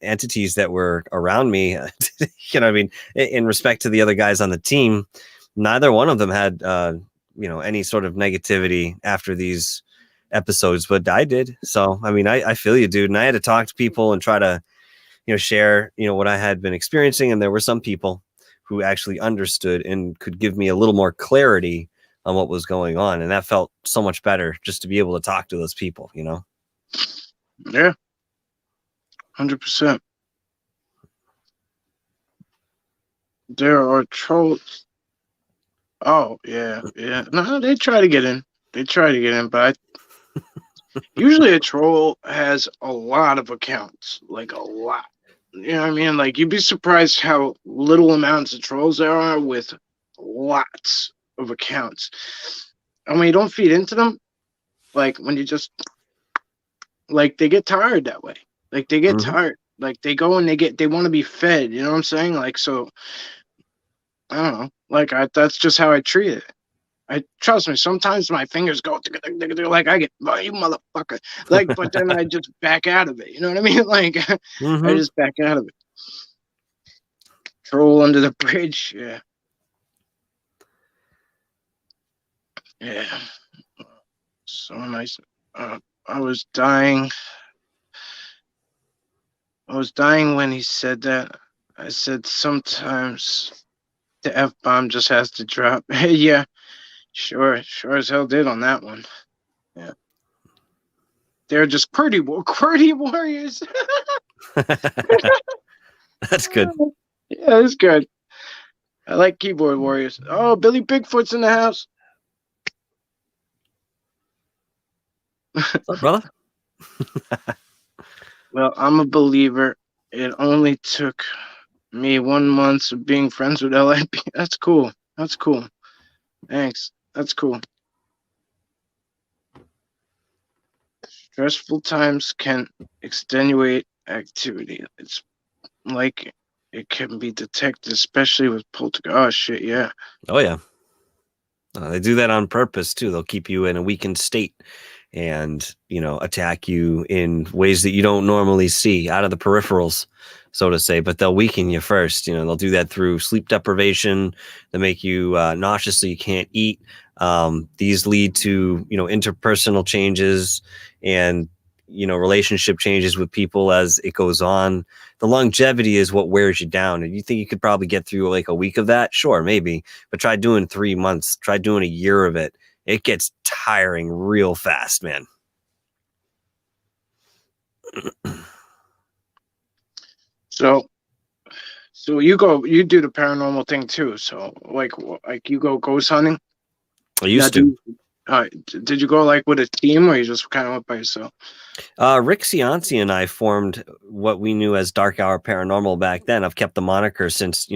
entities that were around me. I mean, in respect to the other guys on the team, neither one of them had, any sort of negativity after these episodes, but I did. So I mean, I feel you, dude. And I had to talk to people and try to share what I had been experiencing, and there were some people who actually understood and could give me a little more clarity on what was going on, and that felt so much better just to be able to talk to those people. Yeah, 100%. There are trolls. Oh yeah. No, they try to get in. But usually a troll has a lot of accounts, like a lot. You know what I mean? Like, you'd be surprised how little amounts of trolls there are with lots of accounts. And when you don't feed into them, like when you just like they get tired that way. Like they get tired. Like they go and they want to be fed. You know what I'm saying? Like so, I don't know. Like that's just how I treat it. I trust me. Sometimes my fingers go like I get oh, you motherfucker. Like, but then I just back out of it. You know what I mean? Like I just back out of it. Troll under the bridge. Yeah. Yeah. So nice. I was dying. I was dying when he said that. I said sometimes the F-bomb just has to drop. Yeah, sure as hell did on that one. Yeah. They're just QWERTY warriors. That's good. Yeah, that's good. I like keyboard warriors. Oh, Billy Bigfoot's in the house. What's up, brother? Well, I'm a believer. It only took me 1 month of being friends with LIP. That's cool. That's cool. Thanks. That's cool. Stressful times can extenuate activity. It's like it can be detected, especially with poltergeist. Oh, shit, yeah. Oh, yeah. They do that on purpose, too. They'll keep you in a weakened state and, attack you in ways that you don't normally see out of the peripherals, so to say, but they'll weaken you first. They'll do that through sleep deprivation. They make you nauseous so you can't eat. These lead to, interpersonal changes and, relationship changes with people as it goes on. The longevity is what wears you down. And you think you could probably get through like a week of that? Sure, maybe. But try doing 3 months, try doing a year of it. It gets tiring real fast, man. So you do the paranormal thing too. So like you go ghost hunting? I used to. Did you go like with a team or you just kind of went by yourself? Rick Cianci and I formed what we knew as Dark Hour Paranormal back then. I've kept the moniker since,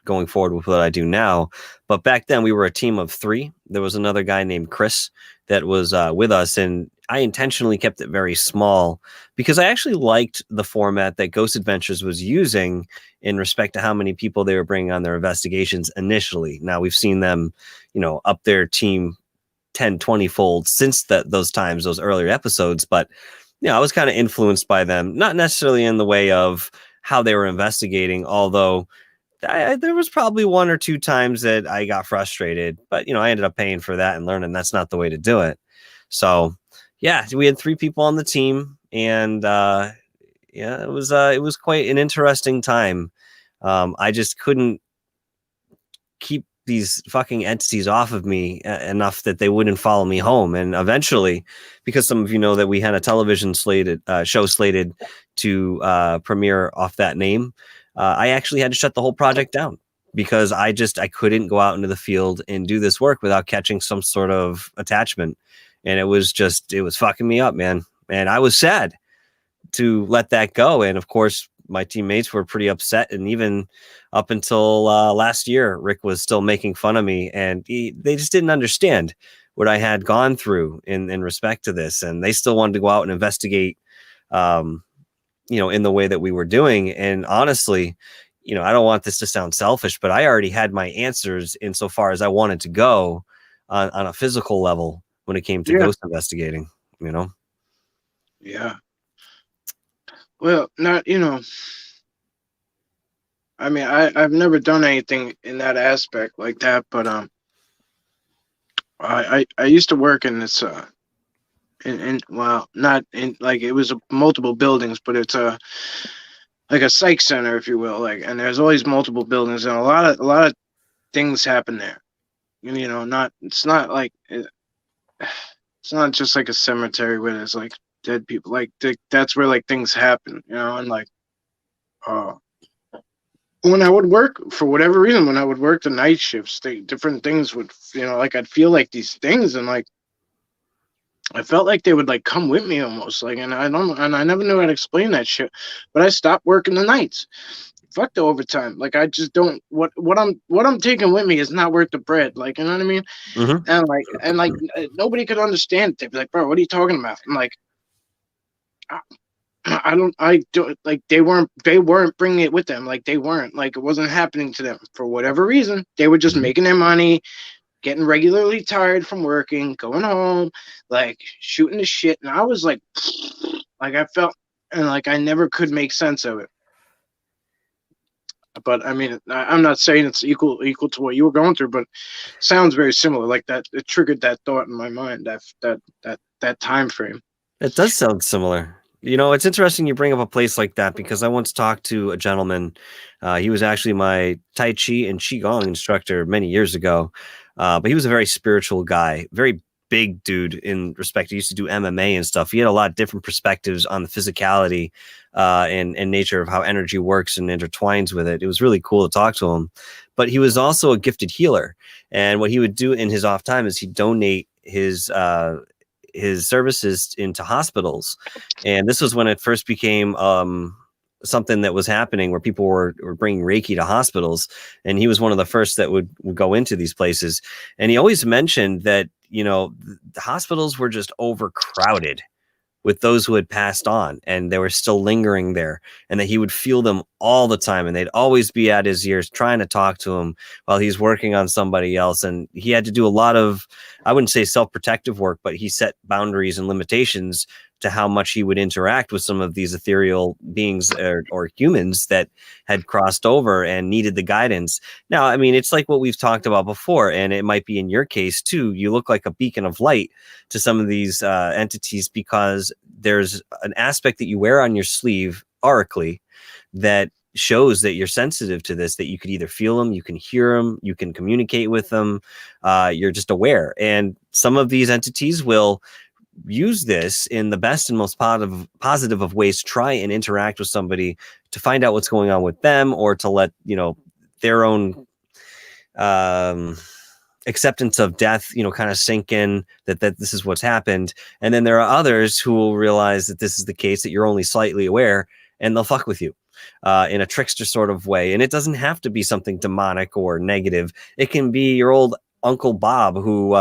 going forward with what I do now. But back then we were a team of 3. There was another guy named Chris that was with us, and I intentionally kept it very small because I actually liked the format that Ghost Adventures was using in respect to how many people they were bringing on their investigations initially. Now we've seen them, up their team 10, 20 fold since those times, those earlier episodes. But, I was kind of influenced by them, not necessarily in the way of how they were investigating, although there was probably 1 or 2 times that I got frustrated, but, I ended up paying for that and learning that's not the way to do it. So, yeah, we had 3 people on the team, and it was quite an interesting time. I just couldn't keep these fucking entities off of me enough that they wouldn't follow me home. And eventually, because some of you know that we had a television show slated to premiere off that name, I actually had to shut the whole project down because I couldn't go out into the field and do this work without catching some sort of attachment. And it was fucking me up, man. And I was sad to let that go. And of course, my teammates were pretty upset. And even up until last year, Rick was still making fun of me, and they just didn't understand what I had gone through in respect to this. And they still wanted to go out and investigate, in the way that we were doing. And honestly, I don't want this to sound selfish, but I already had my answers insofar as I wanted to go on a physical level when it came to ghost investigating, Yeah. Well, not, I mean, I've never done anything in that aspect like that, but I used to work in this well, not in like it was multiple buildings, but it's like a psych center, if you will, and there's always multiple buildings, and a lot of things happen there. It's not like it's not just like a cemetery where there's like dead people. Like that's where like things happen, and like when I would work, for whatever reason, when I would work the night shifts, different things would, like I'd feel like these things, and like I felt like they would like come with me almost, like, and I never knew how to explain that shit. But I stopped working the nights. Fuck the overtime. Like, I just don't. What I'm taking with me is not worth the bread. Like, you know what I mean? Mm-hmm. And nobody could understand it. They'd be like, bro, what are you talking about? I'm like, I don't like, they weren't bringing it with them. Like, they weren't, like, it wasn't happening to them for whatever reason. They were just making their money, getting regularly tired from working, going home, like shooting the shit. And I was like I felt, and like I never could make sense of it. But I mean, I'm not saying it's equal to what you were going through, but sounds very similar. Like that, it triggered that thought in my mind. That time frame. It does sound similar. You know, it's interesting you bring up a place like that, because I once talked to a gentleman. He was actually my Tai Chi and Qigong instructor many years ago. But he was a very spiritual guy, very big dude in respect. He used to do MMA and stuff. He had a lot of different perspectives on the physicality and nature of how energy works and intertwines with it. It was really cool to talk to him. But he was also a gifted healer. And what he would do in his off time is he'd donate his services into hospitals. And this was when it first became something that was happening, where people were bringing Reiki to hospitals. And he was one of the first that would go into these places. And he always mentioned that, you know, the hospitals were just overcrowded with those who had passed on, and they were still lingering there, and that he would feel them all the time, and they'd always be at his ears trying to talk to him while he's working on somebody else. And he had to do a lot of, I wouldn't say self-protective work, but he set boundaries and limitations to how much he would interact with some of these ethereal beings or humans that had crossed over and needed the guidance. Now, I mean, it's like what we've talked about before, and it might be in your case too. You look like a beacon of light to some of these entities, because there's an aspect that you wear on your sleeve aurically that shows that you're sensitive to this, that you could either feel them, you can hear them, you can communicate with them, you're just aware. And some of these entities will use this in the best and most positive of ways to try and interact with somebody to find out what's going on with them, or to let, you know, their own acceptance of death, you know, kind of sink in, that this is what's happened. And then there are others who will realize that this is the case, that you're only slightly aware, and they'll fuck with you in a trickster sort of way. And it doesn't have to be something demonic or negative. It can be your old Uncle Bob, who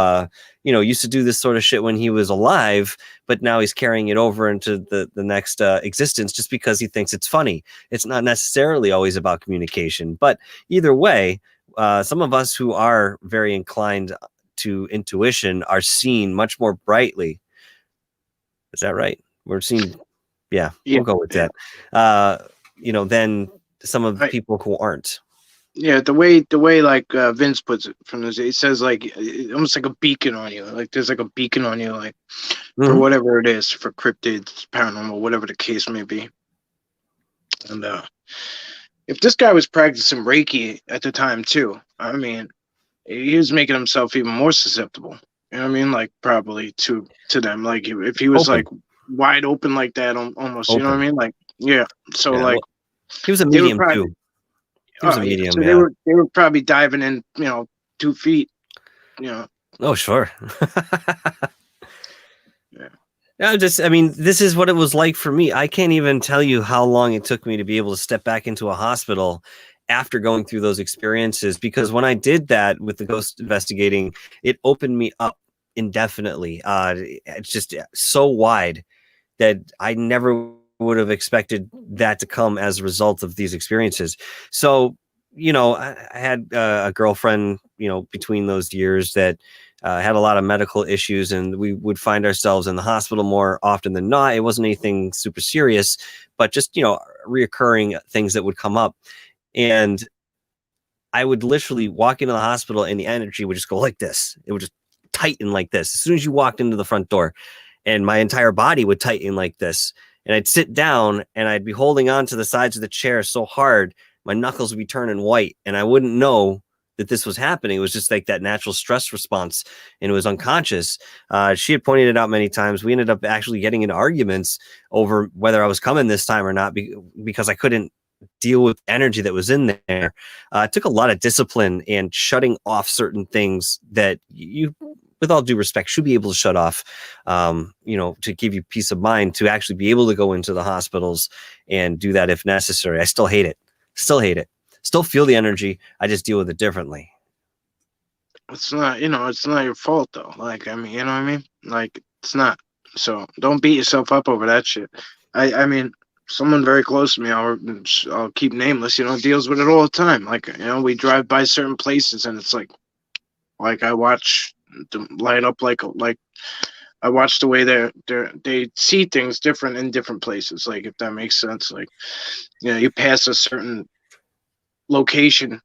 you know, used to do this sort of shit when he was alive, but now he's carrying it over into the next existence just because he thinks it's funny. It's not necessarily always about communication, but either way, some of us who are very inclined to intuition are seen much more brightly. Is that right? We're seen, yeah. We'll go with that. You know, than some of the people who aren't. Yeah, the way like Vince puts it from this, it says like almost like a beacon on you. Like there's like a beacon on you, like for whatever it is, for cryptids, paranormal, whatever the case may be. And if this guy was practicing Reiki at the time too, I mean, he was making himself even more susceptible. You know what I mean? Like probably to them. Like if he was like wide open like that, almost. You know what I mean? Like yeah. So like he was a medium too. He was a medium. So they were probably diving in, you know, 2 feet. You know. Oh sure. Yeah. I mean, this is what it was like for me. I can't even tell you how long it took me to be able to step back into a hospital after going through those experiences, because when I did that with the ghost investigating, it opened me up indefinitely. It's just so wide that I never would have expected that to come as a result of these experiences. So, you know, I had a girlfriend, you know, between those years that had a lot of medical issues, and we would find ourselves in the hospital more often than not. It wasn't anything super serious, but just, you know, reoccurring things that would come up. And I would literally walk into the hospital and the energy would just go like this. It would just tighten like this as soon as you walked into the front door, and my entire body would tighten like this. And I'd sit down and I'd be holding on to the sides of the chair so hard, my knuckles would be turning white, and I wouldn't know that this was happening. It was just like that natural stress response, and it was unconscious. She had pointed it out many times. We ended up actually getting into arguments over whether I was coming this time or not, because I couldn't deal with energy that was in there. It took a lot of discipline and shutting off certain things that you with all due respect, should be able to shut off, to give you peace of mind, to actually be able to go into the hospitals and do that if necessary. I still hate it. Still feel the energy. I just deal with it differently. It's not, it's not your fault though. Like, I mean, you know what I mean? Like, it's not. So don't beat yourself up over that shit. I mean, someone very close to me, I'll keep nameless, deals with it all the time. Like, we drive by certain places and it's like I watch them light up like I watch the way they see things different in different places. Like, if that makes sense. Like, you pass a certain location,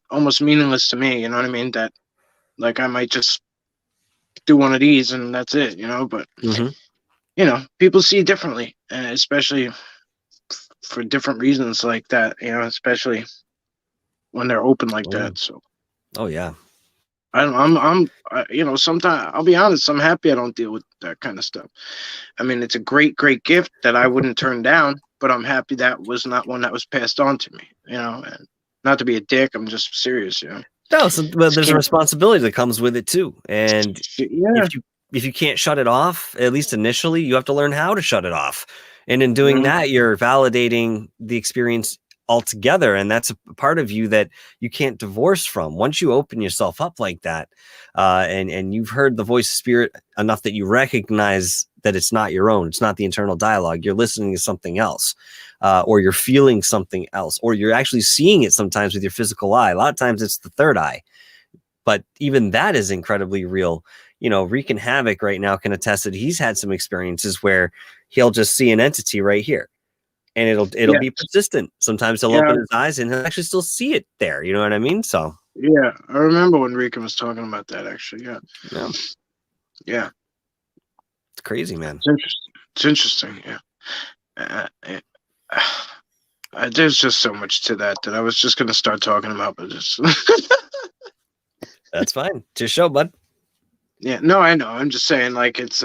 almost meaningless to me. You know what I mean? That, like, I might just do one of these and that's it. But people see differently, especially for different reasons like that. Especially when they're open like that. So. Oh yeah. Sometimes I'll be honest, I'm happy I don't deal with that kind of stuff. I mean, it's a great, great gift that I wouldn't turn down, but I'm happy that was not one that was passed on to me, and not to be a dick. I'm just serious, No, but there's a responsibility that comes with it too. And yeah. if you can't shut it off, at least initially, you have to learn how to shut it off. And in doing that, you're validating the experience altogether, and that's a part of you that you can't divorce from. Once you open yourself up like that, and you've heard the voice of spirit enough that you recognize that it's not your own, it's not the internal dialogue, you're listening to something else, or you're feeling something else, or you're actually seeing it sometimes with your physical eye. A lot of times it's the third eye, but even that is incredibly real. Wreaking Havoc right now can attest that he's had some experiences where he'll just see an entity right here. And it'll be persistent. Sometimes he'll open his eyes and he'll actually still see it there. You know what I mean? So yeah, I remember when Rika was talking about that. Actually, yeah. It's crazy, man. It's interesting. Yeah. There's just so much to that I was just gonna start talking about, but just that's fine. It's your show, bud. Yeah. No, I know. I'm just saying, like, it's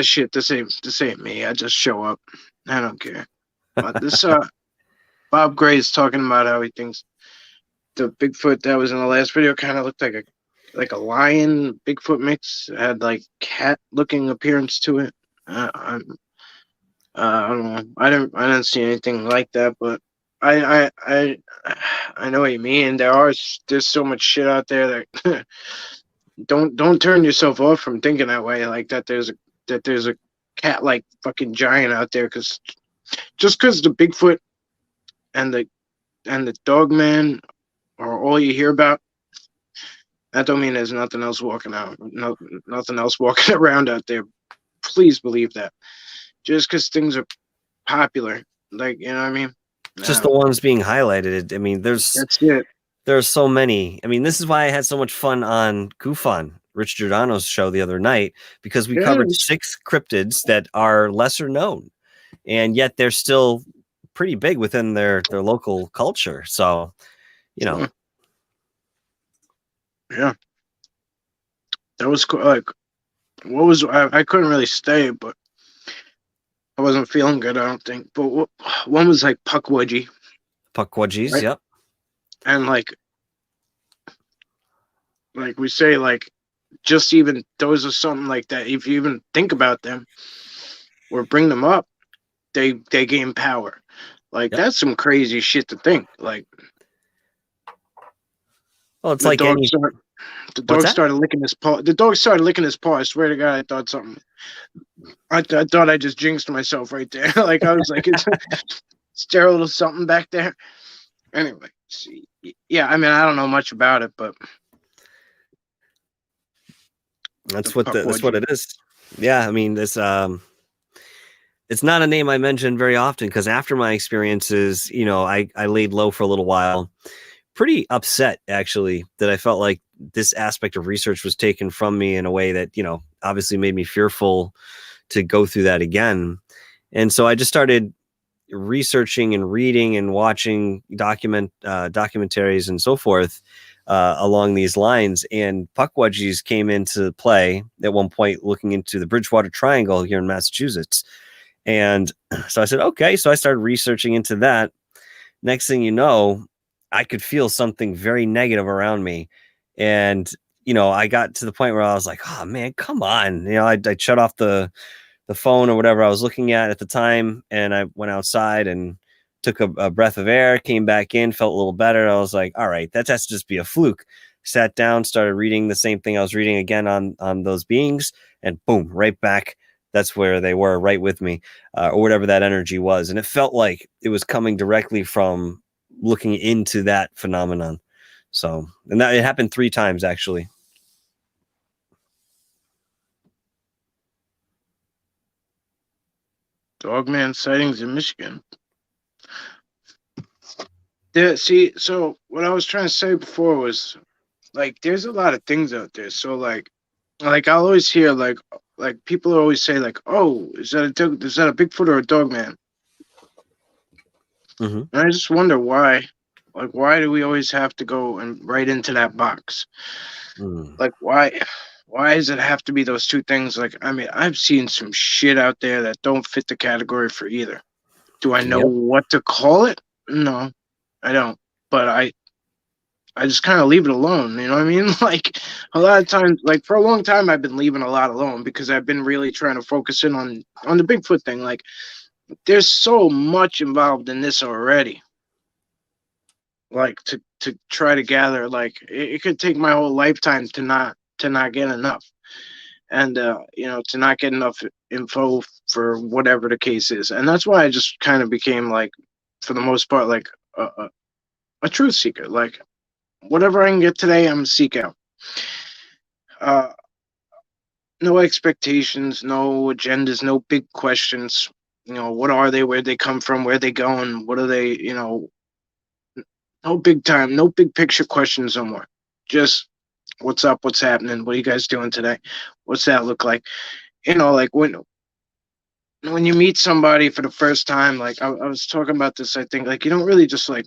shit. This ain't me. I just show up. I don't care. But this Bob Gray is talking about how he thinks the Bigfoot that was in the last video kind of looked like a lion Bigfoot mix. It had like cat looking appearance to it. I don't know. I didn't see anything like that, but I know what you mean. There's so much shit out there that don't turn yourself off from thinking that way. Like that there's a cat like fucking giant out there, because the Bigfoot and the dog man are all you hear about, that don't mean there's nothing else walking around out there. Please believe that. Just because things are popular, like, you know what I mean? Just the ones being highlighted. I mean, that's it. There's so many. I mean, this is why I had so much fun on Kufan, Rich Giordano's show the other night, because we covered 6 cryptids that are lesser known, and yet they're still pretty big within their local culture. So, Yeah, that was cool. Like, what was I couldn't really stay, but I wasn't feeling good, I don't think. But one was like Pukwudgie. Pukwudgies, right? Yep. And like we say, like, just even those are something like that. If you even think about them or bring them up, they gain power. Like, that's some crazy shit to think. Like, well, it's like the dog started licking his paw. The dog started licking his paw. I swear to God, I thought something. I thought I just jinxed myself right there. Like, I was like, is there a little something back there? Anyway, yeah. I mean, I don't know much about it, but that's what it is. Yeah, I mean, it's not a name I mention very often, because after my experiences, I laid low for a little while. Pretty upset, actually, that I felt like this aspect of research was taken from me in a way that, obviously made me fearful to go through that again. And so I just started researching and reading and watching documentaries and so forth along these lines. And Pukwudgies came into play at one point, looking into the Bridgewater Triangle here in Massachusetts. And so I said, okay. So I started researching into that. Next thing you know, I could feel something very negative around me. And I got to the point where I was like, oh man, come on. I shut off the phone or whatever I was looking at the time, and I went outside and took a breath of air, came back in, felt a little better. I was like, all right, that has to just be a fluke. Sat down, started reading the same thing I was reading again on those beings, and boom, right back. That's where they were, right with me, or whatever that energy was. And it felt like it was coming directly from looking into that phenomenon. So, and that it happened 3 times actually. Dogman sightings in Michigan. Yeah, see, so what I was trying to say before was, like, there's a lot of things out there. So, like I'll always hear, like people always say, like, oh, is that a Bigfoot or a Dogman? Mm-hmm. And I just wonder why. Like, why do we always have to go and right into that box? Like, why does it have to be those two things? Like, I mean, I've seen some shit out there that don't fit the category for either. Do I know what to call it? No, I don't. But I just kind of leave it alone. You know what I mean? Like, a lot of times, like, for a long time, I've been leaving a lot alone because I've been really trying to focus in on the Bigfoot thing. Like, there's so much involved in this already. Like, to try to gather, like, it could take my whole lifetime to not get enough, and to not get enough info for whatever the case is. And that's why I just kind of became, like, for the most part, like a truth seeker. Like, whatever I can get today, I'm seek out. No expectations, no agendas, no big questions. What are they? Where they come from? Where they going? What are they? No big time, no big picture questions no more. Just what's up, what's happening, what are you guys doing today? What's that look like? Like when you meet somebody for the first time, like I was talking about this, I think, like, you don't really just, like,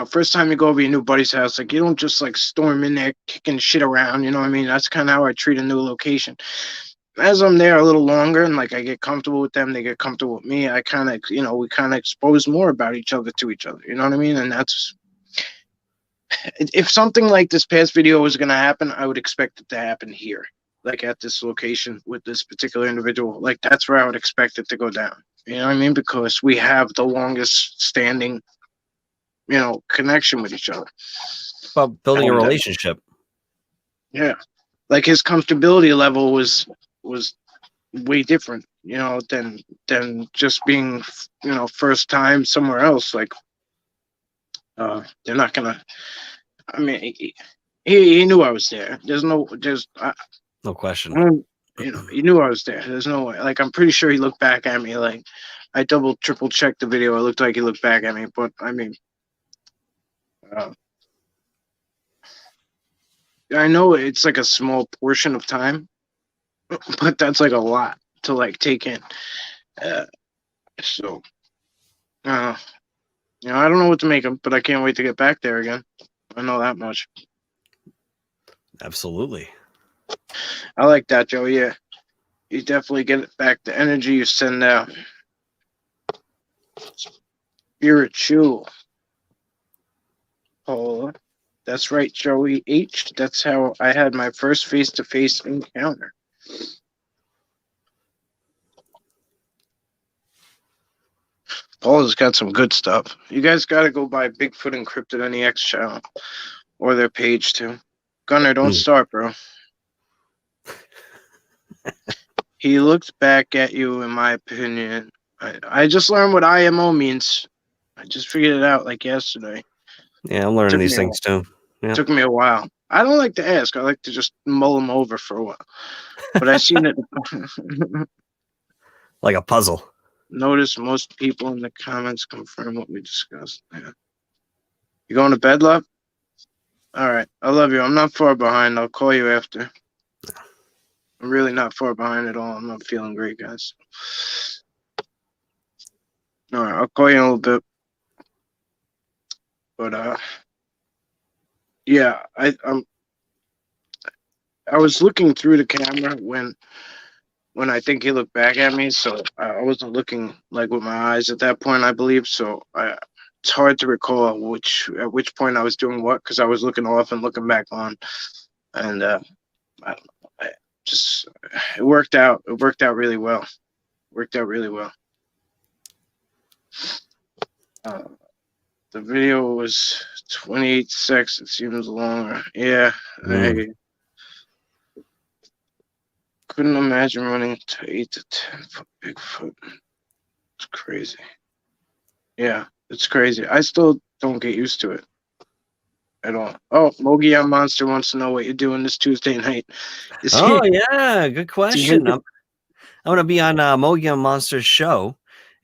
first time you go over your new buddy's house, like, you don't just, like, storm in there kicking shit around, you know what I mean? That's kind of how I treat a new location. As I'm there a little longer and, like, I get comfortable with them, they get comfortable with me, I kind of, we kind of expose more about each other to each other, you know what I mean? And that's, if something like this past video was going to happen, I would expect it to happen here, like at this location with this particular individual. Like, that's where I would expect it to go down. You know what I mean? Because we have the longest standing, connection with each other. About building a relationship. Yeah. Like, his comfortability level was way different, than just being, first time somewhere else. Like, they're not gonna. I mean, he knew I was there. No question. He knew I was there. There's no way. Like, I'm pretty sure he looked back at me. Like, I double, triple checked the video. It looked like he looked back at me. But I mean, I know it's like a small portion of time, but that's like a lot to, like, take in. So, I don't know what to make of, but I can't wait to get back there again. I know that much. Absolutely. I like that, Joe. Yeah. You definitely get it back, the energy you send out. Spiritual. Oh, that's right, Joey H. That's how I had my first face-to-face encounter. Paul's got some good stuff. You guys got to go by Bigfoot Encrypted NEX channel or their page too. Gunner, don't start, bro. He looked back at you, in my opinion. I just learned what IMO means. I just figured it out like yesterday. Yeah, I'm learning these things too. Yeah. Took me a while. I don't like to ask. I like to just mull them over for a while. But I seen it. Like a puzzle. Notice most people in the comments confirm what we discussed. Yeah. You going to bed, love? All right. I love you. I'm not far behind. I'll call you after. I'm really not far behind at all. I'm not feeling great, guys. All right. I'll call you in a little bit. But, yeah, I was looking through the camera when I think he looked back at me, so I wasn't looking, like, with my eyes at that point, I believe. So it's hard to recall at which point I was doing what, because I was looking off and looking back on. and I don't know, just it worked out. It worked out really well. Worked out really well. The video was 28 seconds. It seems longer. Yeah, I couldn't imagine running to 8 to 10 foot Bigfoot. It's crazy. Yeah, it's crazy. I still don't get used to it at all. Oh, Mogi Monster wants to know what you're doing this Tuesday night. Yeah, good question. I'm going to be on Mogi Monster's show.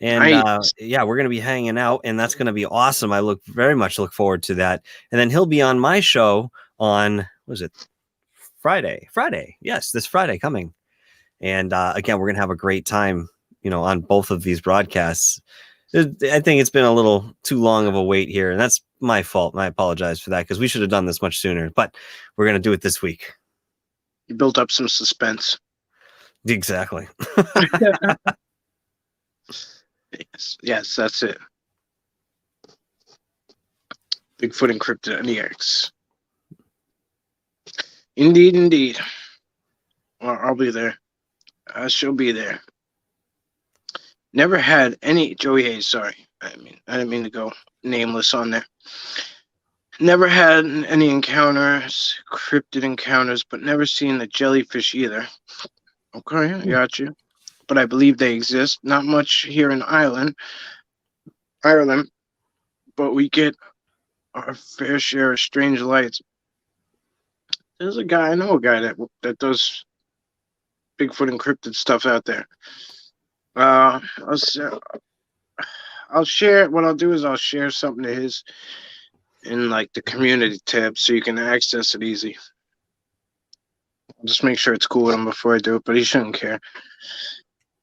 And nice. yeah, we're going to be hanging out, and that's going to be awesome. I very much look forward to that. And then he'll be on my show on, what was it? Friday. Yes, this Friday coming. And again, we're going to have a great time, on both of these broadcasts. I think it's been a little too long of a wait here, and that's my fault. And I apologize for that, because we should have done this much sooner, but we're going to do it this week. You built up some suspense. Exactly. Yes, that's it. Bigfoot Encrypted NEX. Indeed. Well, I'll be there. I shall be there. Never had any Joey Hayes. Sorry, I didn't mean to go nameless on there. Never had any encounters, cryptid encounters, but never seen the jellyfish either. Okay, I got you. But I believe they exist. Not much here in Ireland, but we get our fair share of strange lights. There's I know a guy that does Bigfoot Encrypted stuff out there. I'll share. What I'll do is I'll share something to his in like the community tab, so you can access it easy. I'll just make sure it's cool with him before I do it, but he shouldn't care.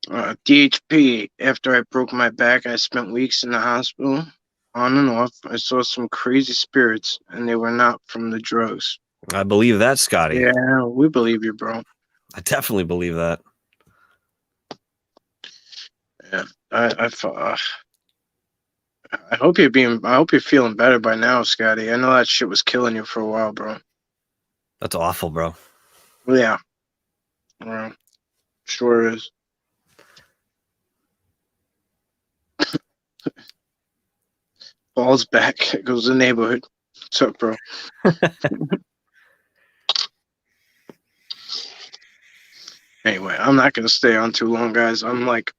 DHP. After I broke my back, I spent weeks in the hospital, on and off. I saw some crazy spirits, and they were not from the drugs. I believe that, Scotty. Yeah, we believe you, bro. I definitely believe that. Yeah, I hope you're feeling better by now, Scotty. I know that shit was killing you for a while, bro. That's awful, bro. Yeah. Well, sure is. Ball's back. It goes the neighborhood. What's up, bro? Anyway, I'm not gonna stay on too long, guys. I'm like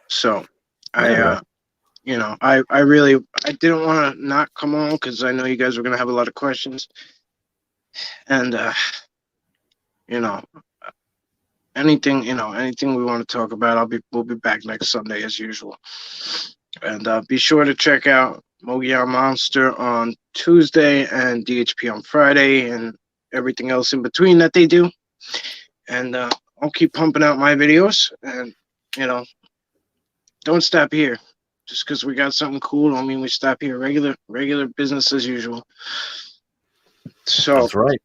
so I didn't want to not come on because I know you guys were gonna have a lot of questions. And anything we want to talk about, we'll be back next Sunday as usual. And be sure to check out Mogi Monster on Tuesday and DHP on Friday and everything else in between that they do. And I'll keep pumping out my videos, and don't stop here. Just because we got something cool don't mean we stop here. Regular business as usual. So that's right.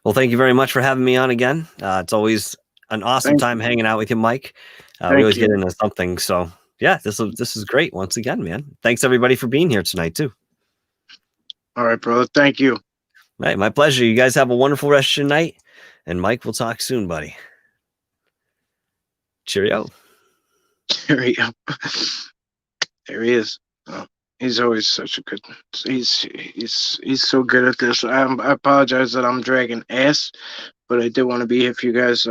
Well, thank you very much for having me on again. It's always an awesome time hanging out with you, Mike. We always get into something. So yeah, this is great once again, man. Thanks everybody for being here tonight too. All right, brother. Thank you. All right, my pleasure. You guys have a wonderful rest of your night. And Mike, we'll talk soon, buddy. Cheerio. There he is. Oh, he's always such a good. He's so good at this. I apologize that I'm dragging ass, but I did want to be here for you guys.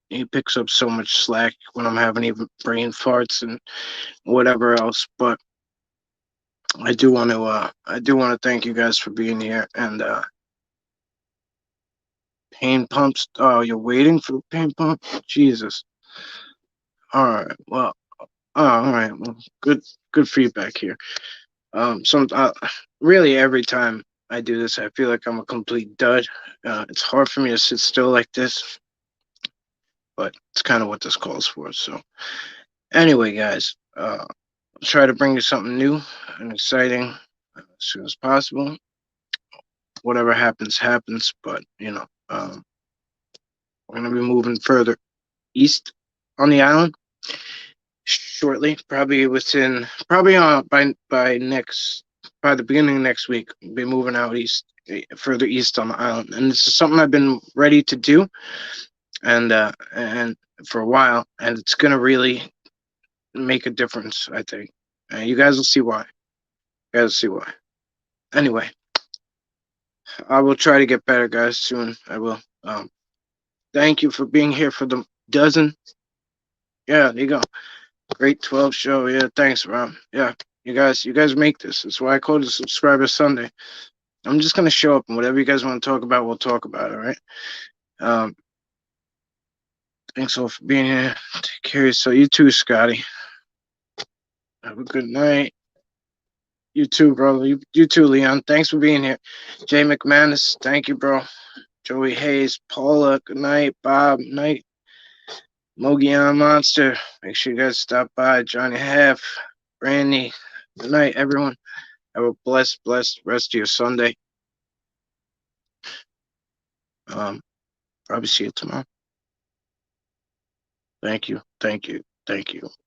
He picks up so much slack when I'm having even brain farts and whatever else. But I do want to thank you guys for being here. And pain pumps. Oh, you're waiting for the pain pump? Jesus. All right. Well. All right. Well, good feedback here. Really every time I do this, I feel like I'm a complete dud. It's hard for me to sit still like this, but it's kind of what this calls for. So, anyway, guys, I'll try to bring you something new and exciting as soon as possible. Whatever happens, but we're gonna be moving further east on the island shortly, probably by next by the beginning of next week, we'll be moving out east, further east on the island, and this is something I've been ready to do, and for a while, and it's gonna really make a difference, I think. You guys will see why. You guys will see why. Anyway, I will try to get better, guys, soon. I will. Thank you for being here for the dozen. Yeah, there you go. Great 12 show. Yeah, thanks, Rob. Yeah, you guys make this. That's why I called it Subscriber Sunday. I'm just gonna show up, and whatever you guys want to talk about, we'll talk about. All right. Um, thanks all for being here. Take care. So you too, Scotty. Have a good night. You too, brother. You too, Leon. Thanks for being here. Jay McManus, thank you, bro. Joey Hayes, Paula, good night. Bob, night. Mogion Monster, make sure you guys stop by. Johnny Half, Randy, good night, everyone. Have a blessed rest of your Sunday. Probably see you tomorrow. Thank you.